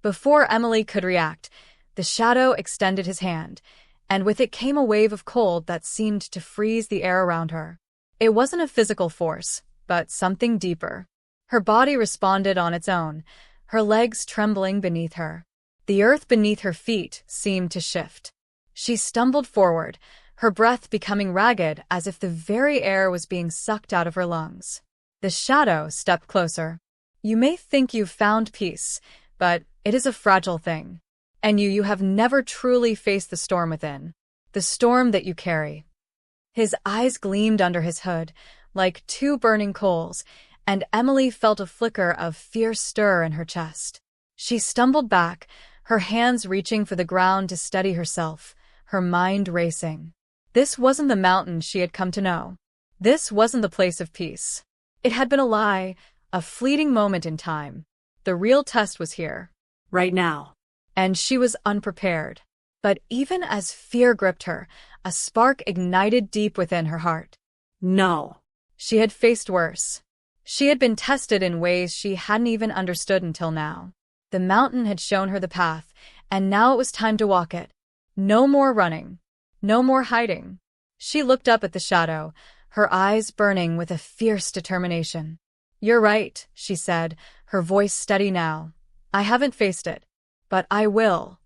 Before Emily could react, the shadow extended his hand, and with it came a wave of cold that seemed to freeze the air around her. It wasn't a physical force, but something deeper. Her body responded on its own, her legs trembling beneath her. The earth beneath her feet seemed to shift. She stumbled forward, her breath becoming ragged as if the very air was being sucked out of her lungs. The shadow stepped closer. "You may think you've found peace, but it is a fragile thing. And you have never truly faced the storm within, the storm that you carry." His eyes gleamed under his hood, like two burning coals, and Emily felt a flicker of fierce stir in her chest. She stumbled back, her hands reaching for the ground to steady herself, her mind racing. This wasn't the mountain she had come to know. This wasn't the place of peace. It had been a lie, a fleeting moment in time. The real test was here. Right now. And she was unprepared. But even as fear gripped her, a spark ignited deep within her heart. No. She had faced worse. She had been tested in ways she hadn't even understood until now. The mountain had shown her the path, and now it was time to walk it. No more running. No more hiding. She looked up at the shadow, her eyes burning with a fierce determination. "You're right," she said, her voice steady now. "I haven't faced it. But I will."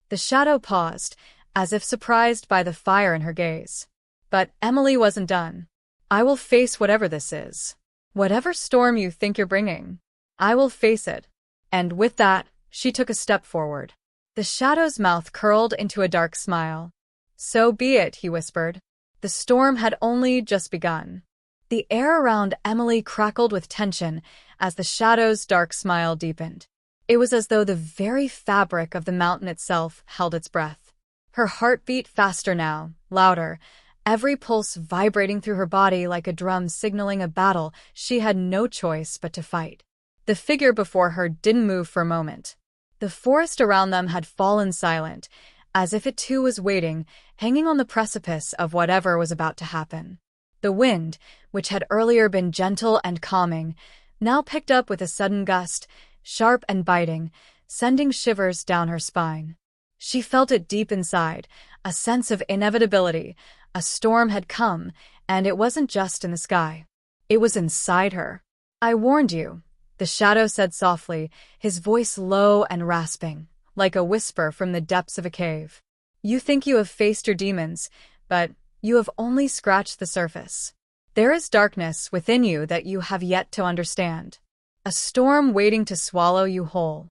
The shadow paused, as if surprised by the fire in her gaze. But Emily wasn't done. "I will face whatever this is. Whatever storm you think you're bringing. I will face it." And with that, she took a step forward. The shadow's mouth curled into a dark smile. "So be it," he whispered. The storm had only just begun. The air around Emily crackled with tension as the shadow's dark smile deepened. It was as though the very fabric of the mountain itself held its breath. Her heart beat faster now, louder, every pulse vibrating through her body like a drum signaling a battle she had no choice but to fight. The figure before her didn't move for a moment. The forest around them had fallen silent, as if it too was waiting, hanging on the precipice of whatever was about to happen. The wind, which had earlier been gentle and calming, now picked up with a sudden gust, sharp and biting, sending shivers down her spine. She felt it deep inside, a sense of inevitability. A storm had come, and it wasn't just in the sky. It was inside her. "I warned you," the shadow said softly, his voice low and rasping, like a whisper from the depths of a cave. "You think you have faced your demons, but you have only scratched the surface. There is darkness within you that you have yet to understand. A storm waiting to swallow you whole."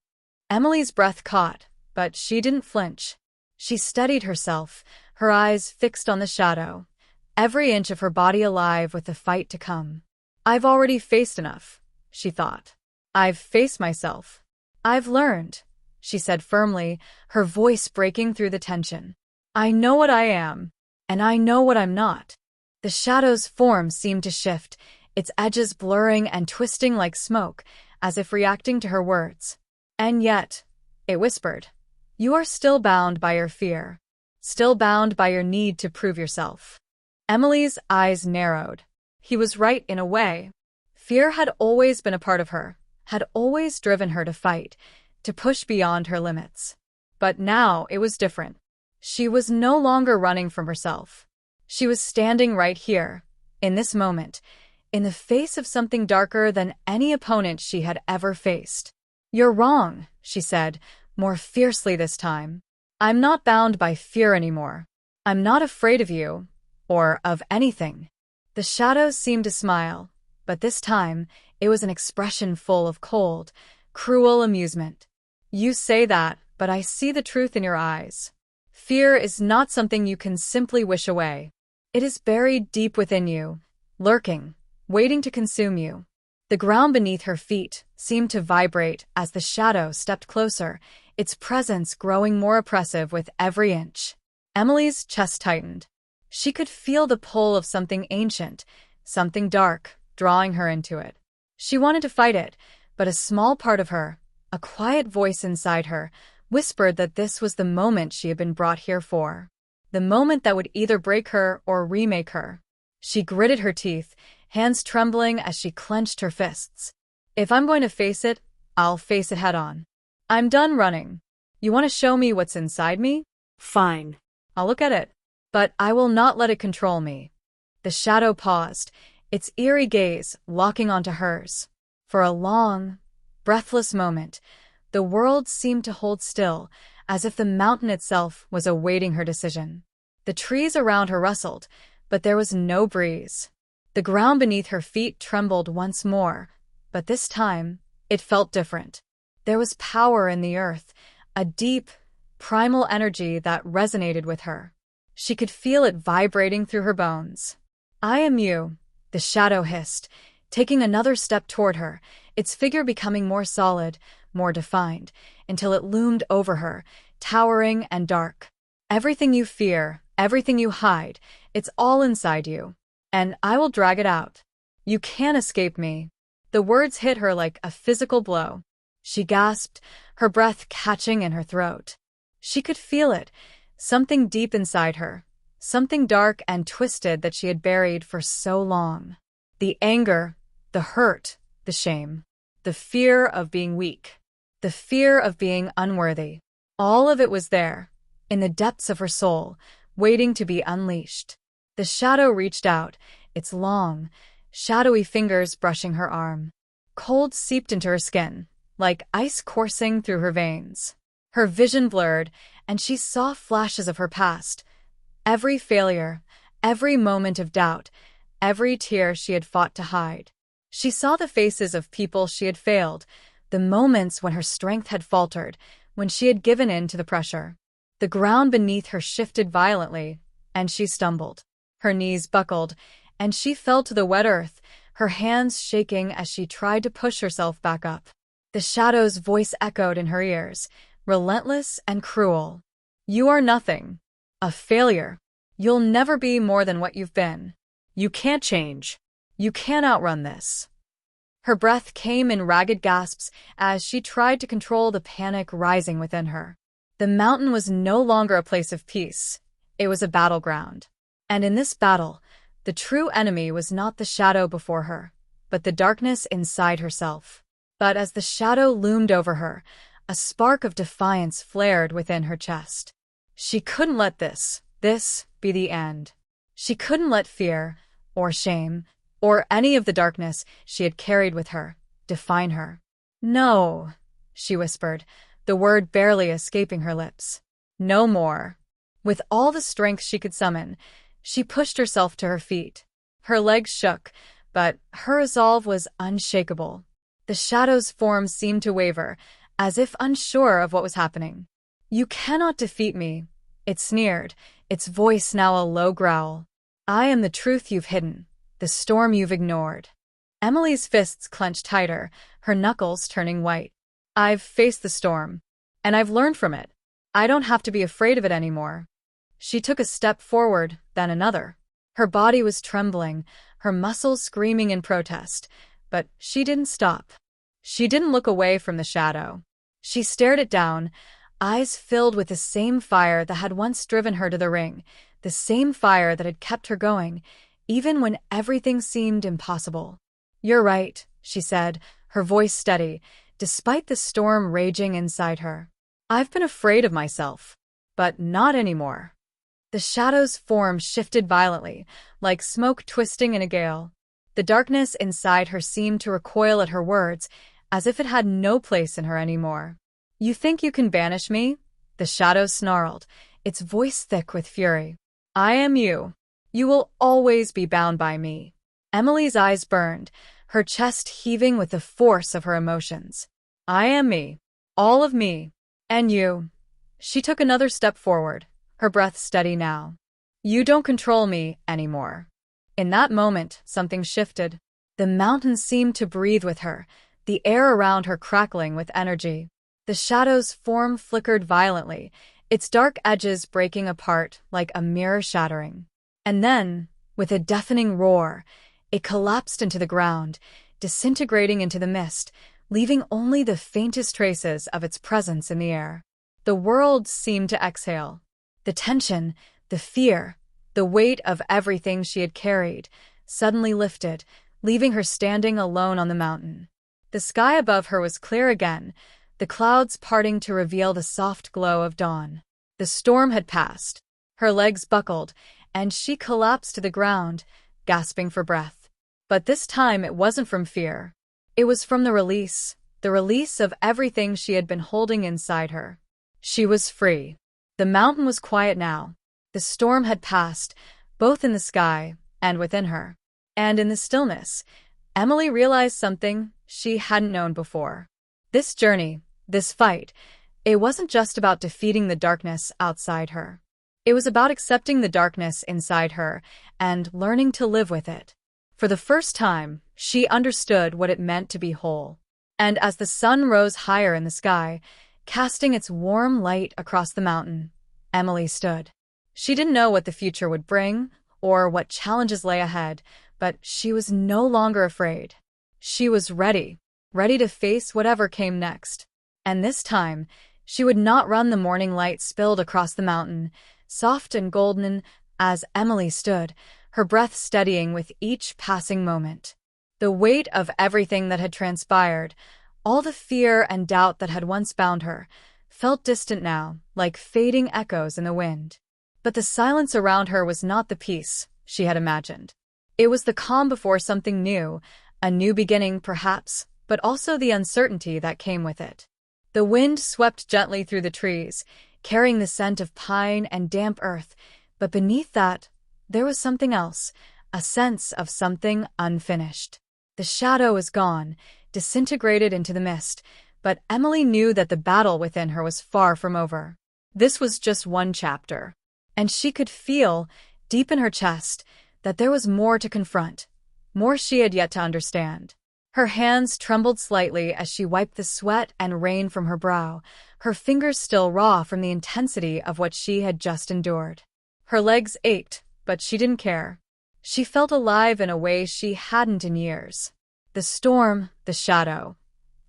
Emily's breath caught, But she didn't flinch. She steadied herself, her eyes fixed on the shadow, every inch of her body alive with the fight to come. I've already faced enough, she thought. I've faced myself. I've learned, she said firmly, her voice breaking through the tension. I know what I am, and I know what I'm not. The shadow's form seemed to shift, its edges blurring and twisting like smoke, as if reacting to her words. And yet, it whispered, you are still bound by your fear, still bound by your need to prove yourself. Emily's eyes narrowed. He was right in a way. Fear had always been a part of her, had always driven her to fight, to push beyond her limits. But now it was different. She was no longer running from herself. She was standing right here, in this moment, in the face of something darker than any opponent she had ever faced. You're wrong, she said, more fiercely this time. I'm not bound by fear anymore. I'm not afraid of you, or of anything. The shadows seemed to smile, but this time it was an expression full of cold, cruel amusement. You say that, but I see the truth in your eyes. Fear is not something you can simply wish away. It is buried deep within you, lurking, waiting to consume you. The ground beneath her feet seemed to vibrate as the shadow stepped closer, its presence growing more oppressive with every inch. Emily's chest tightened. She could feel the pull of something ancient, something dark, drawing her into it. She wanted to fight it, but a small part of her, a quiet voice inside her, whispered that this was the moment she had been brought here for. The moment that would either break her or remake her. She gritted her teeth, hands trembling as she clenched her fists. If I'm going to face it, I'll face it head on. I'm done running. You want to show me what's inside me? Fine. I'll look at it. But I will not let it control me. The shadow paused, its eerie gaze locking onto hers. For a long, breathless moment, the world seemed to hold still, as if the mountain itself was awaiting her decision. The trees around her rustled, but there was no breeze. The ground beneath her feet trembled once more, but this time, it felt different. There was power in the earth, a deep, primal energy that resonated with her. She could feel it vibrating through her bones. I am you, the shadow hissed, taking another step toward her, its figure becoming more solid, more defined, until it loomed over her, towering and dark. Everything you fear, everything you hide, it's all inside you. And I will drag it out. You can't escape me. The words hit her like a physical blow. She gasped, her breath catching in her throat. She could feel it, something deep inside her, something dark and twisted that she had buried for so long. The anger, the hurt, the shame, the fear of being weak, the fear of being unworthy. All of it was there, in the depths of her soul, waiting to be unleashed. The shadow reached out, its long, shadowy fingers brushing her arm. Cold seeped into her skin, like ice coursing through her veins. Her vision blurred, and she saw flashes of her past. Every failure, every moment of doubt, every tear she had fought to hide. She saw the faces of people she had failed, the moments when her strength had faltered, when she had given in to the pressure. The ground beneath her shifted violently, and she stumbled. Her knees buckled, and she fell to the wet earth, her hands shaking as she tried to push herself back up. The shadow's voice echoed in her ears, relentless and cruel. You are nothing. A failure. You'll never be more than what you've been. You can't change. You can't outrun this. Her breath came in ragged gasps as she tried to control the panic rising within her. The mountain was no longer a place of peace. It was a battleground. And in this battle, the true enemy was not the shadow before her, but the darkness inside herself. But as the shadow loomed over her, a spark of defiance flared within her chest. She couldn't let this be the end. She couldn't let fear, or shame, or any of the darkness she had carried with her, define her. No, she whispered, the word barely escaping her lips. No more. With all the strength she could summon, she pushed herself to her feet. Her legs shook, but her resolve was unshakable. The shadow's form seemed to waver, as if unsure of what was happening. "You cannot defeat me," it sneered, its voice now a low growl. "I am the truth you've hidden, the storm you've ignored." Emily's fists clenched tighter, her knuckles turning white. "I've faced the storm, and I've learned from it. I don't have to be afraid of it anymore." She took a step forward, then another. Her body was trembling, her muscles screaming in protest, but she didn't stop. She didn't look away from the shadow. She stared it down, eyes filled with the same fire that had once driven her to the ring, the same fire that had kept her going, even when everything seemed impossible. "You're right," she said, her voice steady, despite the storm raging inside her. "I've been afraid of myself, but not anymore." The shadow's form shifted violently, like smoke twisting in a gale. The darkness inside her seemed to recoil at her words, as if it had no place in her anymore. "You think you can banish me?" The shadow snarled, its voice thick with fury. "I am you. You will always be bound by me." Emily's eyes burned, her chest heaving with the force of her emotions. "I am me. All of me. And you." She took another step forward, her breath steady now. "You don't control me anymore." In that moment, something shifted. The mountains seemed to breathe with her, the air around her crackling with energy. The shadow's form flickered violently, its dark edges breaking apart like a mirror shattering. And then, with a deafening roar, it collapsed into the ground, disintegrating into the mist, leaving only the faintest traces of its presence in the air. The world seemed to exhale. The tension, the fear, the weight of everything she had carried suddenly lifted, leaving her standing alone on the mountain. The sky above her was clear again, the clouds parting to reveal the soft glow of dawn. The storm had passed. Her legs buckled, and she collapsed to the ground, gasping for breath. But this time it wasn't from fear. It was from the release of everything she had been holding inside her. She was free. The mountain was quiet now. The storm had passed, both in the sky and within her. And in the stillness, Emily realized something she hadn't known before. This journey, this fight, it wasn't just about defeating the darkness outside her. It was about accepting the darkness inside her and learning to live with it. For the first time, she understood what it meant to be whole. And as the sun rose higher in the sky, casting its warm light across the mountain, Emily stood. She didn't know what the future would bring or what challenges lay ahead, but she was no longer afraid. She was ready to face whatever came next. And this time, she would not run. The morning light spilled across the mountain, soft and golden, as Emily stood, her breath steadying with each passing moment. The weight of everything that had transpired, all the fear and doubt that had once bound her, felt distant now, like fading echoes in the wind. But the silence around her was not the peace she had imagined. It was the calm before something new, a new beginning perhaps, but also the uncertainty that came with it. The wind swept gently through the trees, carrying the scent of pine and damp earth, but beneath that, there was something else, a sense of something unfinished. The shadow was gone, disintegrated into the mist, but Emily knew that the battle within her was far from over. This was just one chapter, and she could feel, deep in her chest, that there was more to confront, more she had yet to understand. Her hands trembled slightly as she wiped the sweat and rain from her brow, her fingers still raw from the intensity of what she had just endured. Her legs ached, but she didn't care. She felt alive in a way she hadn't in years. The storm, the shadow,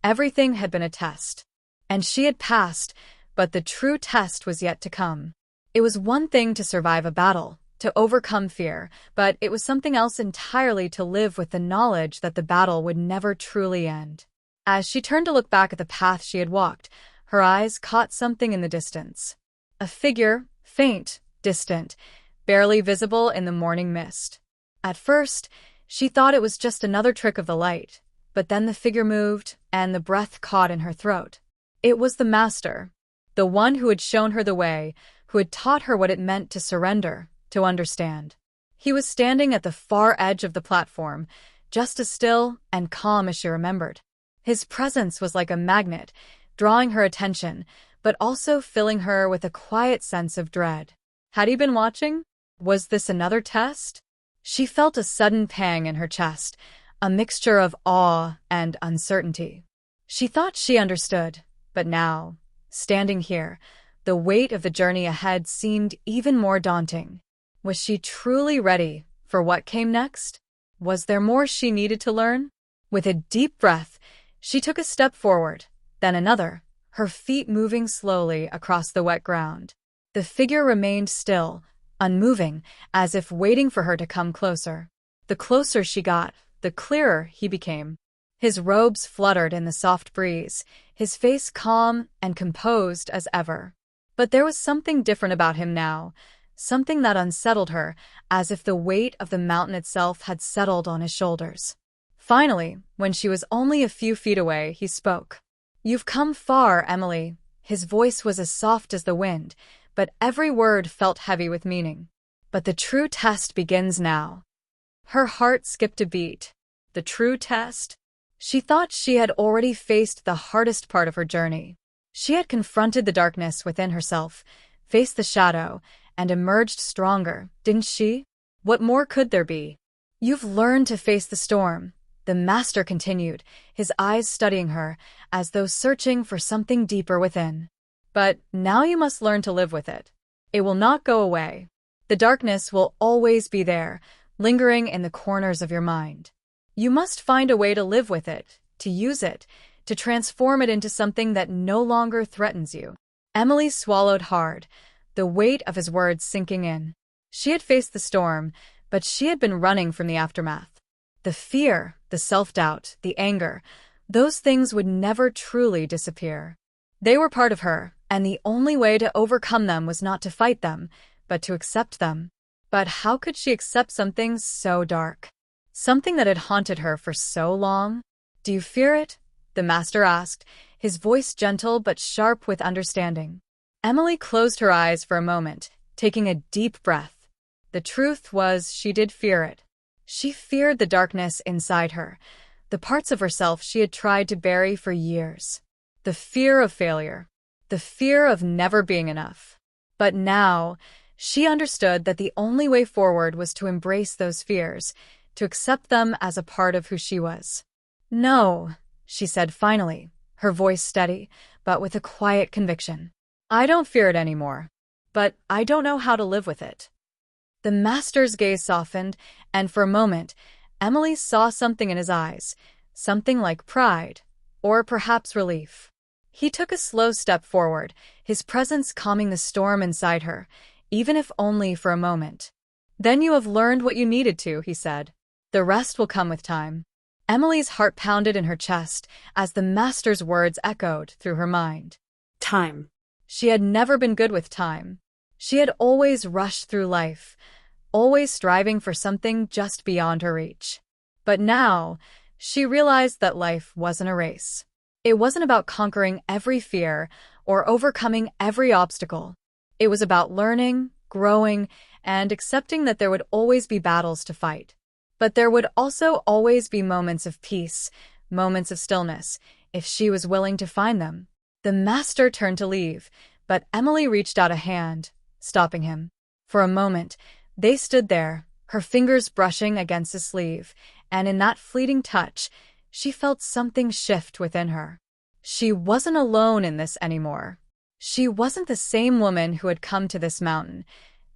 everything had been a test. And she had passed, but the true test was yet to come. It was one thing to survive a battle, to overcome fear, but it was something else entirely to live with the knowledge that the battle would never truly end. As she turned to look back at the path she had walked, her eyes caught something in the distance. A figure, faint, distant, barely visible in the morning mist. At first, she thought it was just another trick of the light, but then the figure moved, and the breath caught in her throat. It was the master, the one who had shown her the way, who had taught her what it meant to surrender, to understand. He was standing at the far edge of the platform, just as still and calm as she remembered. His presence was like a magnet, drawing her attention, but also filling her with a quiet sense of dread. Had he been watching? Was this another test? She felt a sudden pang in her chest, a mixture of awe and uncertainty. She thought she understood, but now, standing here, the weight of the journey ahead seemed even more daunting. Was she truly ready for what came next? Was there more she needed to learn? With a deep breath, she took a step forward, then another, her feet moving slowly across the wet ground. The figure remained still, unmoving, as if waiting for her to come closer. The closer she got, the clearer he became. His robes fluttered in the soft breeze, his face calm and composed as ever. But there was something different about him now, something that unsettled her, as if the weight of the mountain itself had settled on his shoulders. Finally, when she was only a few feet away, he spoke. "You've come far, Emily." His voice was as soft as the wind, but every word felt heavy with meaning. "But the true test begins now." Her heart skipped a beat. The true test? She thought she had already faced the hardest part of her journey. She had confronted the darkness within herself, faced the shadow, and emerged stronger, didn't she? What more could there be? "You've learned to face the storm," the master continued, his eyes studying her, as though searching for something deeper within. "But now you must learn to live with it. It will not go away. The darkness will always be there, lingering in the corners of your mind. You must find a way to live with it, to use it, to transform it into something that no longer threatens you." Emily swallowed hard, the weight of his words sinking in. She had faced the storm, but she had been running from the aftermath. The fear, the self-doubt, the anger, those things would never truly disappear. They were part of her, and the only way to overcome them was not to fight them, but to accept them. But how could she accept something so dark? Something that had haunted her for so long? "Do you fear it?" the master asked, his voice gentle but sharp with understanding. Emily closed her eyes for a moment, taking a deep breath. The truth was, she did fear it. She feared the darkness inside her, the parts of herself she had tried to bury for years. The fear of failure, the fear of never being enough. But now, she understood that the only way forward was to embrace those fears, to accept them as a part of who she was. "No," she said finally, her voice steady, but with a quiet conviction. "I don't fear it anymore, but I don't know how to live with it." The master's gaze softened, and for a moment, Emily saw something in his eyes, something like pride, or perhaps relief. He took a slow step forward, his presence calming the storm inside her, even if only for a moment. "Then you have learned what you needed to," he said. "The rest will come with time." Emily's heart pounded in her chest as the master's words echoed through her mind. Time. She had never been good with time. She had always rushed through life, always striving for something just beyond her reach. But now, she realized that life wasn't a race. It wasn't about conquering every fear or overcoming every obstacle. It was about learning, growing, and accepting that there would always be battles to fight. But there would also always be moments of peace, moments of stillness, if she was willing to find them. The master turned to leave, but Emily reached out a hand, stopping him. For a moment, they stood there, her fingers brushing against his sleeve, and in that fleeting touch, she felt something shift within her. She wasn't alone in this anymore. She wasn't the same woman who had come to this mountain,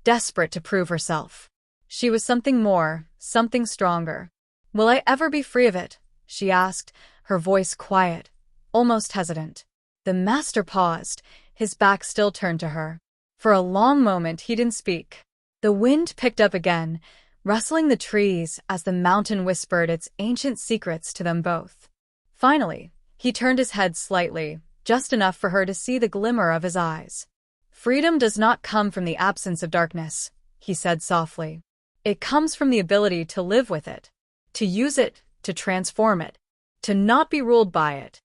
desperate to prove herself. She was something more, something stronger. "Will I ever be free of it?" she asked, her voice quiet, almost hesitant. The master paused, his back still turned to her. For a long moment he didn't speak. The wind picked up again, rustling the trees as the mountain whispered its ancient secrets to them both. Finally, he turned his head slightly, just enough for her to see the glimmer of his eyes. "Freedom does not come from the absence of darkness," he said softly. "It comes from the ability to live with it, to use it, to transform it, to not be ruled by it."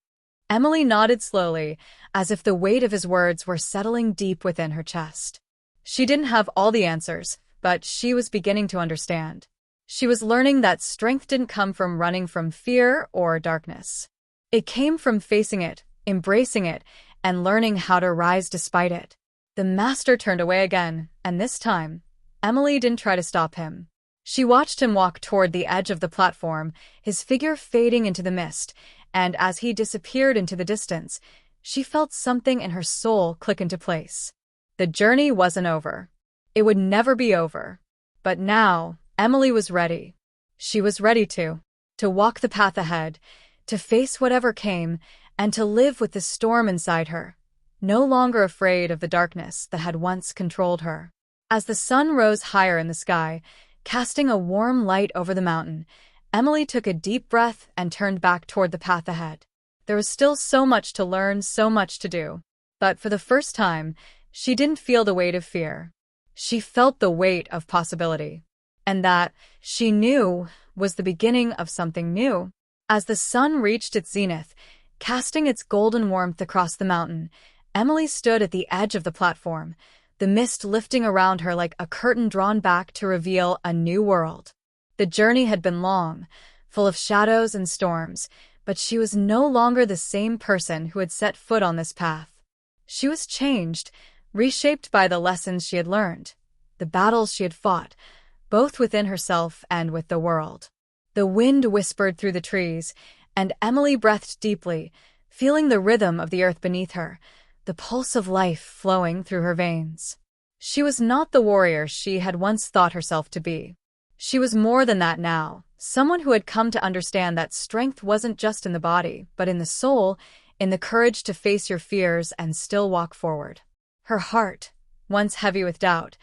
Emily nodded slowly, as if the weight of his words were settling deep within her chest. She didn't have all the answers, but she was beginning to understand. She was learning that strength didn't come from running from fear or darkness. It came from facing it, embracing it, and learning how to rise despite it. The master turned away again, and this time, Emily didn't try to stop him. She watched him walk toward the edge of the platform, his figure fading into the mist, and as he disappeared into the distance, she felt something in her soul click into place. The journey wasn't over. It would never be over. But now, Emily was ready. She was ready to walk the path ahead, to face whatever came, and to live with the storm inside her, no longer afraid of the darkness that had once controlled her. As the sun rose higher in the sky, casting a warm light over the mountain, Emily took a deep breath and turned back toward the path ahead. There was still so much to learn, so much to do. But for the first time, she didn't feel the weight of fear. She felt the weight of possibility. And that, she knew, was the beginning of something new. As the sun reached its zenith, casting its golden warmth across the mountain, Emily stood at the edge of the platform, the mist lifting around her like a curtain drawn back to reveal a new world. The journey had been long, full of shadows and storms, but she was no longer the same person who had set foot on this path. She was changed, reshaped by the lessons she had learned, the battles she had fought, both within herself and with the world. The wind whispered through the trees, and Emily breathed deeply, feeling the rhythm of the earth beneath her, the pulse of life flowing through her veins. She was not the warrior she had once thought herself to be. She was more than that now, someone who had come to understand that strength wasn't just in the body, but in the soul, in the courage to face your fears and still walk forward. Her heart, once heavy with doubt,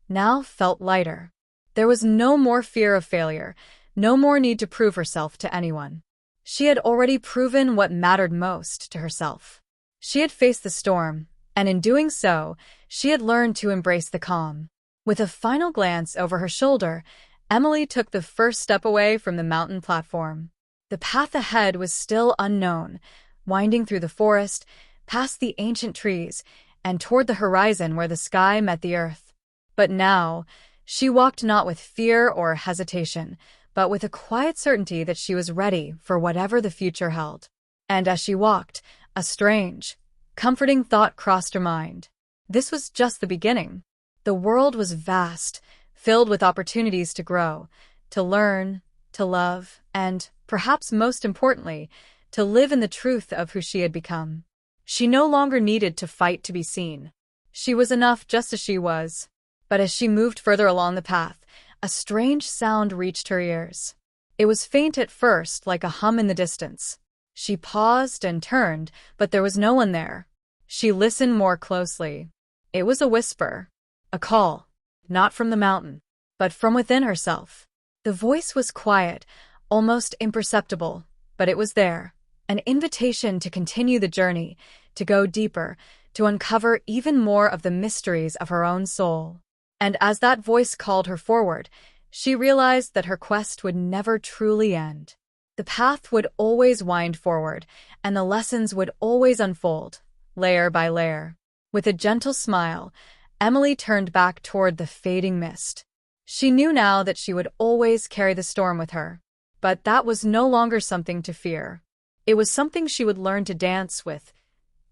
now felt lighter. There was no more fear of failure, no more need to prove herself to anyone. She had already proven what mattered most to herself. She had faced the storm, and in doing so, she had learned to embrace the calm. With a final glance over her shoulder, Emily took the first step away from the mountain platform. The path ahead was still unknown, winding through the forest, past the ancient trees, and toward the horizon where the sky met the earth. But now, she walked not with fear or hesitation, but with a quiet certainty that she was ready for whatever the future held. And as she walked, a strange, comforting thought crossed her mind. This was just the beginning. The world was vast, filled with opportunities to grow, to learn, to love, and, perhaps most importantly, to live in the truth of who she had become. She no longer needed to fight to be seen. She was enough just as she was. But as she moved further along the path, a strange sound reached her ears. It was faint at first, like a hum in the distance. She paused and turned, but there was no one there. She listened more closely. It was a whisper, a call, not from the mountain, but from within herself. The voice was quiet, almost imperceptible, but it was there, an invitation to continue the journey, to go deeper, to uncover even more of the mysteries of her own soul. And as that voice called her forward, she realized that her quest would never truly end. The path would always wind forward, and the lessons would always unfold, layer by layer. With a gentle smile, Emily turned back toward the fading mist. She knew now that she would always carry the storm with her. But that was no longer something to fear. It was something she would learn to dance with,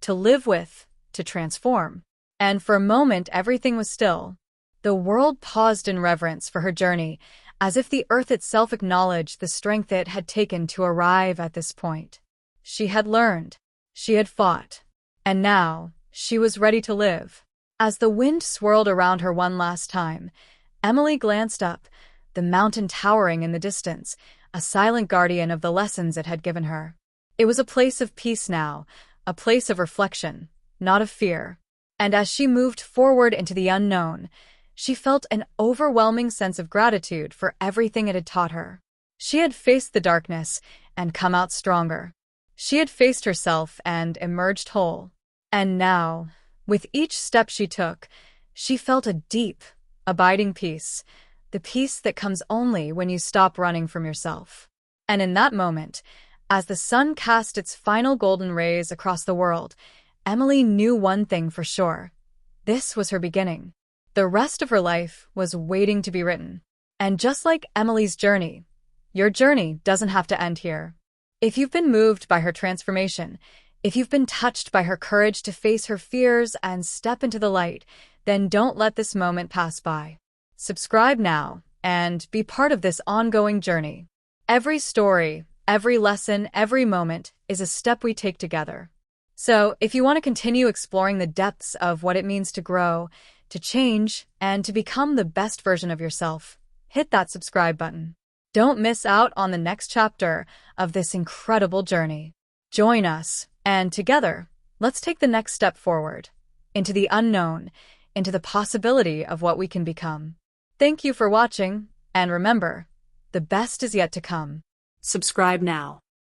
to live with, to transform. And for a moment everything was still. The world paused in reverence for her journey, as if the earth itself acknowledged the strength it had taken to arrive at this point. She had learned. She had fought. And now, she was ready to live. As the wind swirled around her one last time, Emily glanced up, the mountain towering in the distance, a silent guardian of the lessons it had given her. It was a place of peace now, a place of reflection, not of fear. And as she moved forward into the unknown, she felt an overwhelming sense of gratitude for everything it had taught her. She had faced the darkness and come out stronger. She had faced herself and emerged whole. And now, with each step she took, she felt a deep, abiding peace, the peace that comes only when you stop running from yourself. And in that moment, as the sun cast its final golden rays across the world, Emily knew one thing for sure. This was her beginning. The rest of her life was waiting to be written. And just like Emily's journey, your journey doesn't have to end here. If you've been moved by her transformation, If you've been touched by her courage to face her fears and step into the light, then don't let this moment pass by. Subscribe now and be part of this ongoing journey. Every story, every lesson, every moment is a step we take together. So, if you want to continue exploring the depths of what it means to grow, to change, and to become the best version of yourself, hit that subscribe button. Don't miss out on the next chapter of this incredible journey. Join us, and together, let's take the next step forward, into the unknown, into the possibility of what we can become. Thank you for watching, and remember, the best is yet to come. Subscribe now.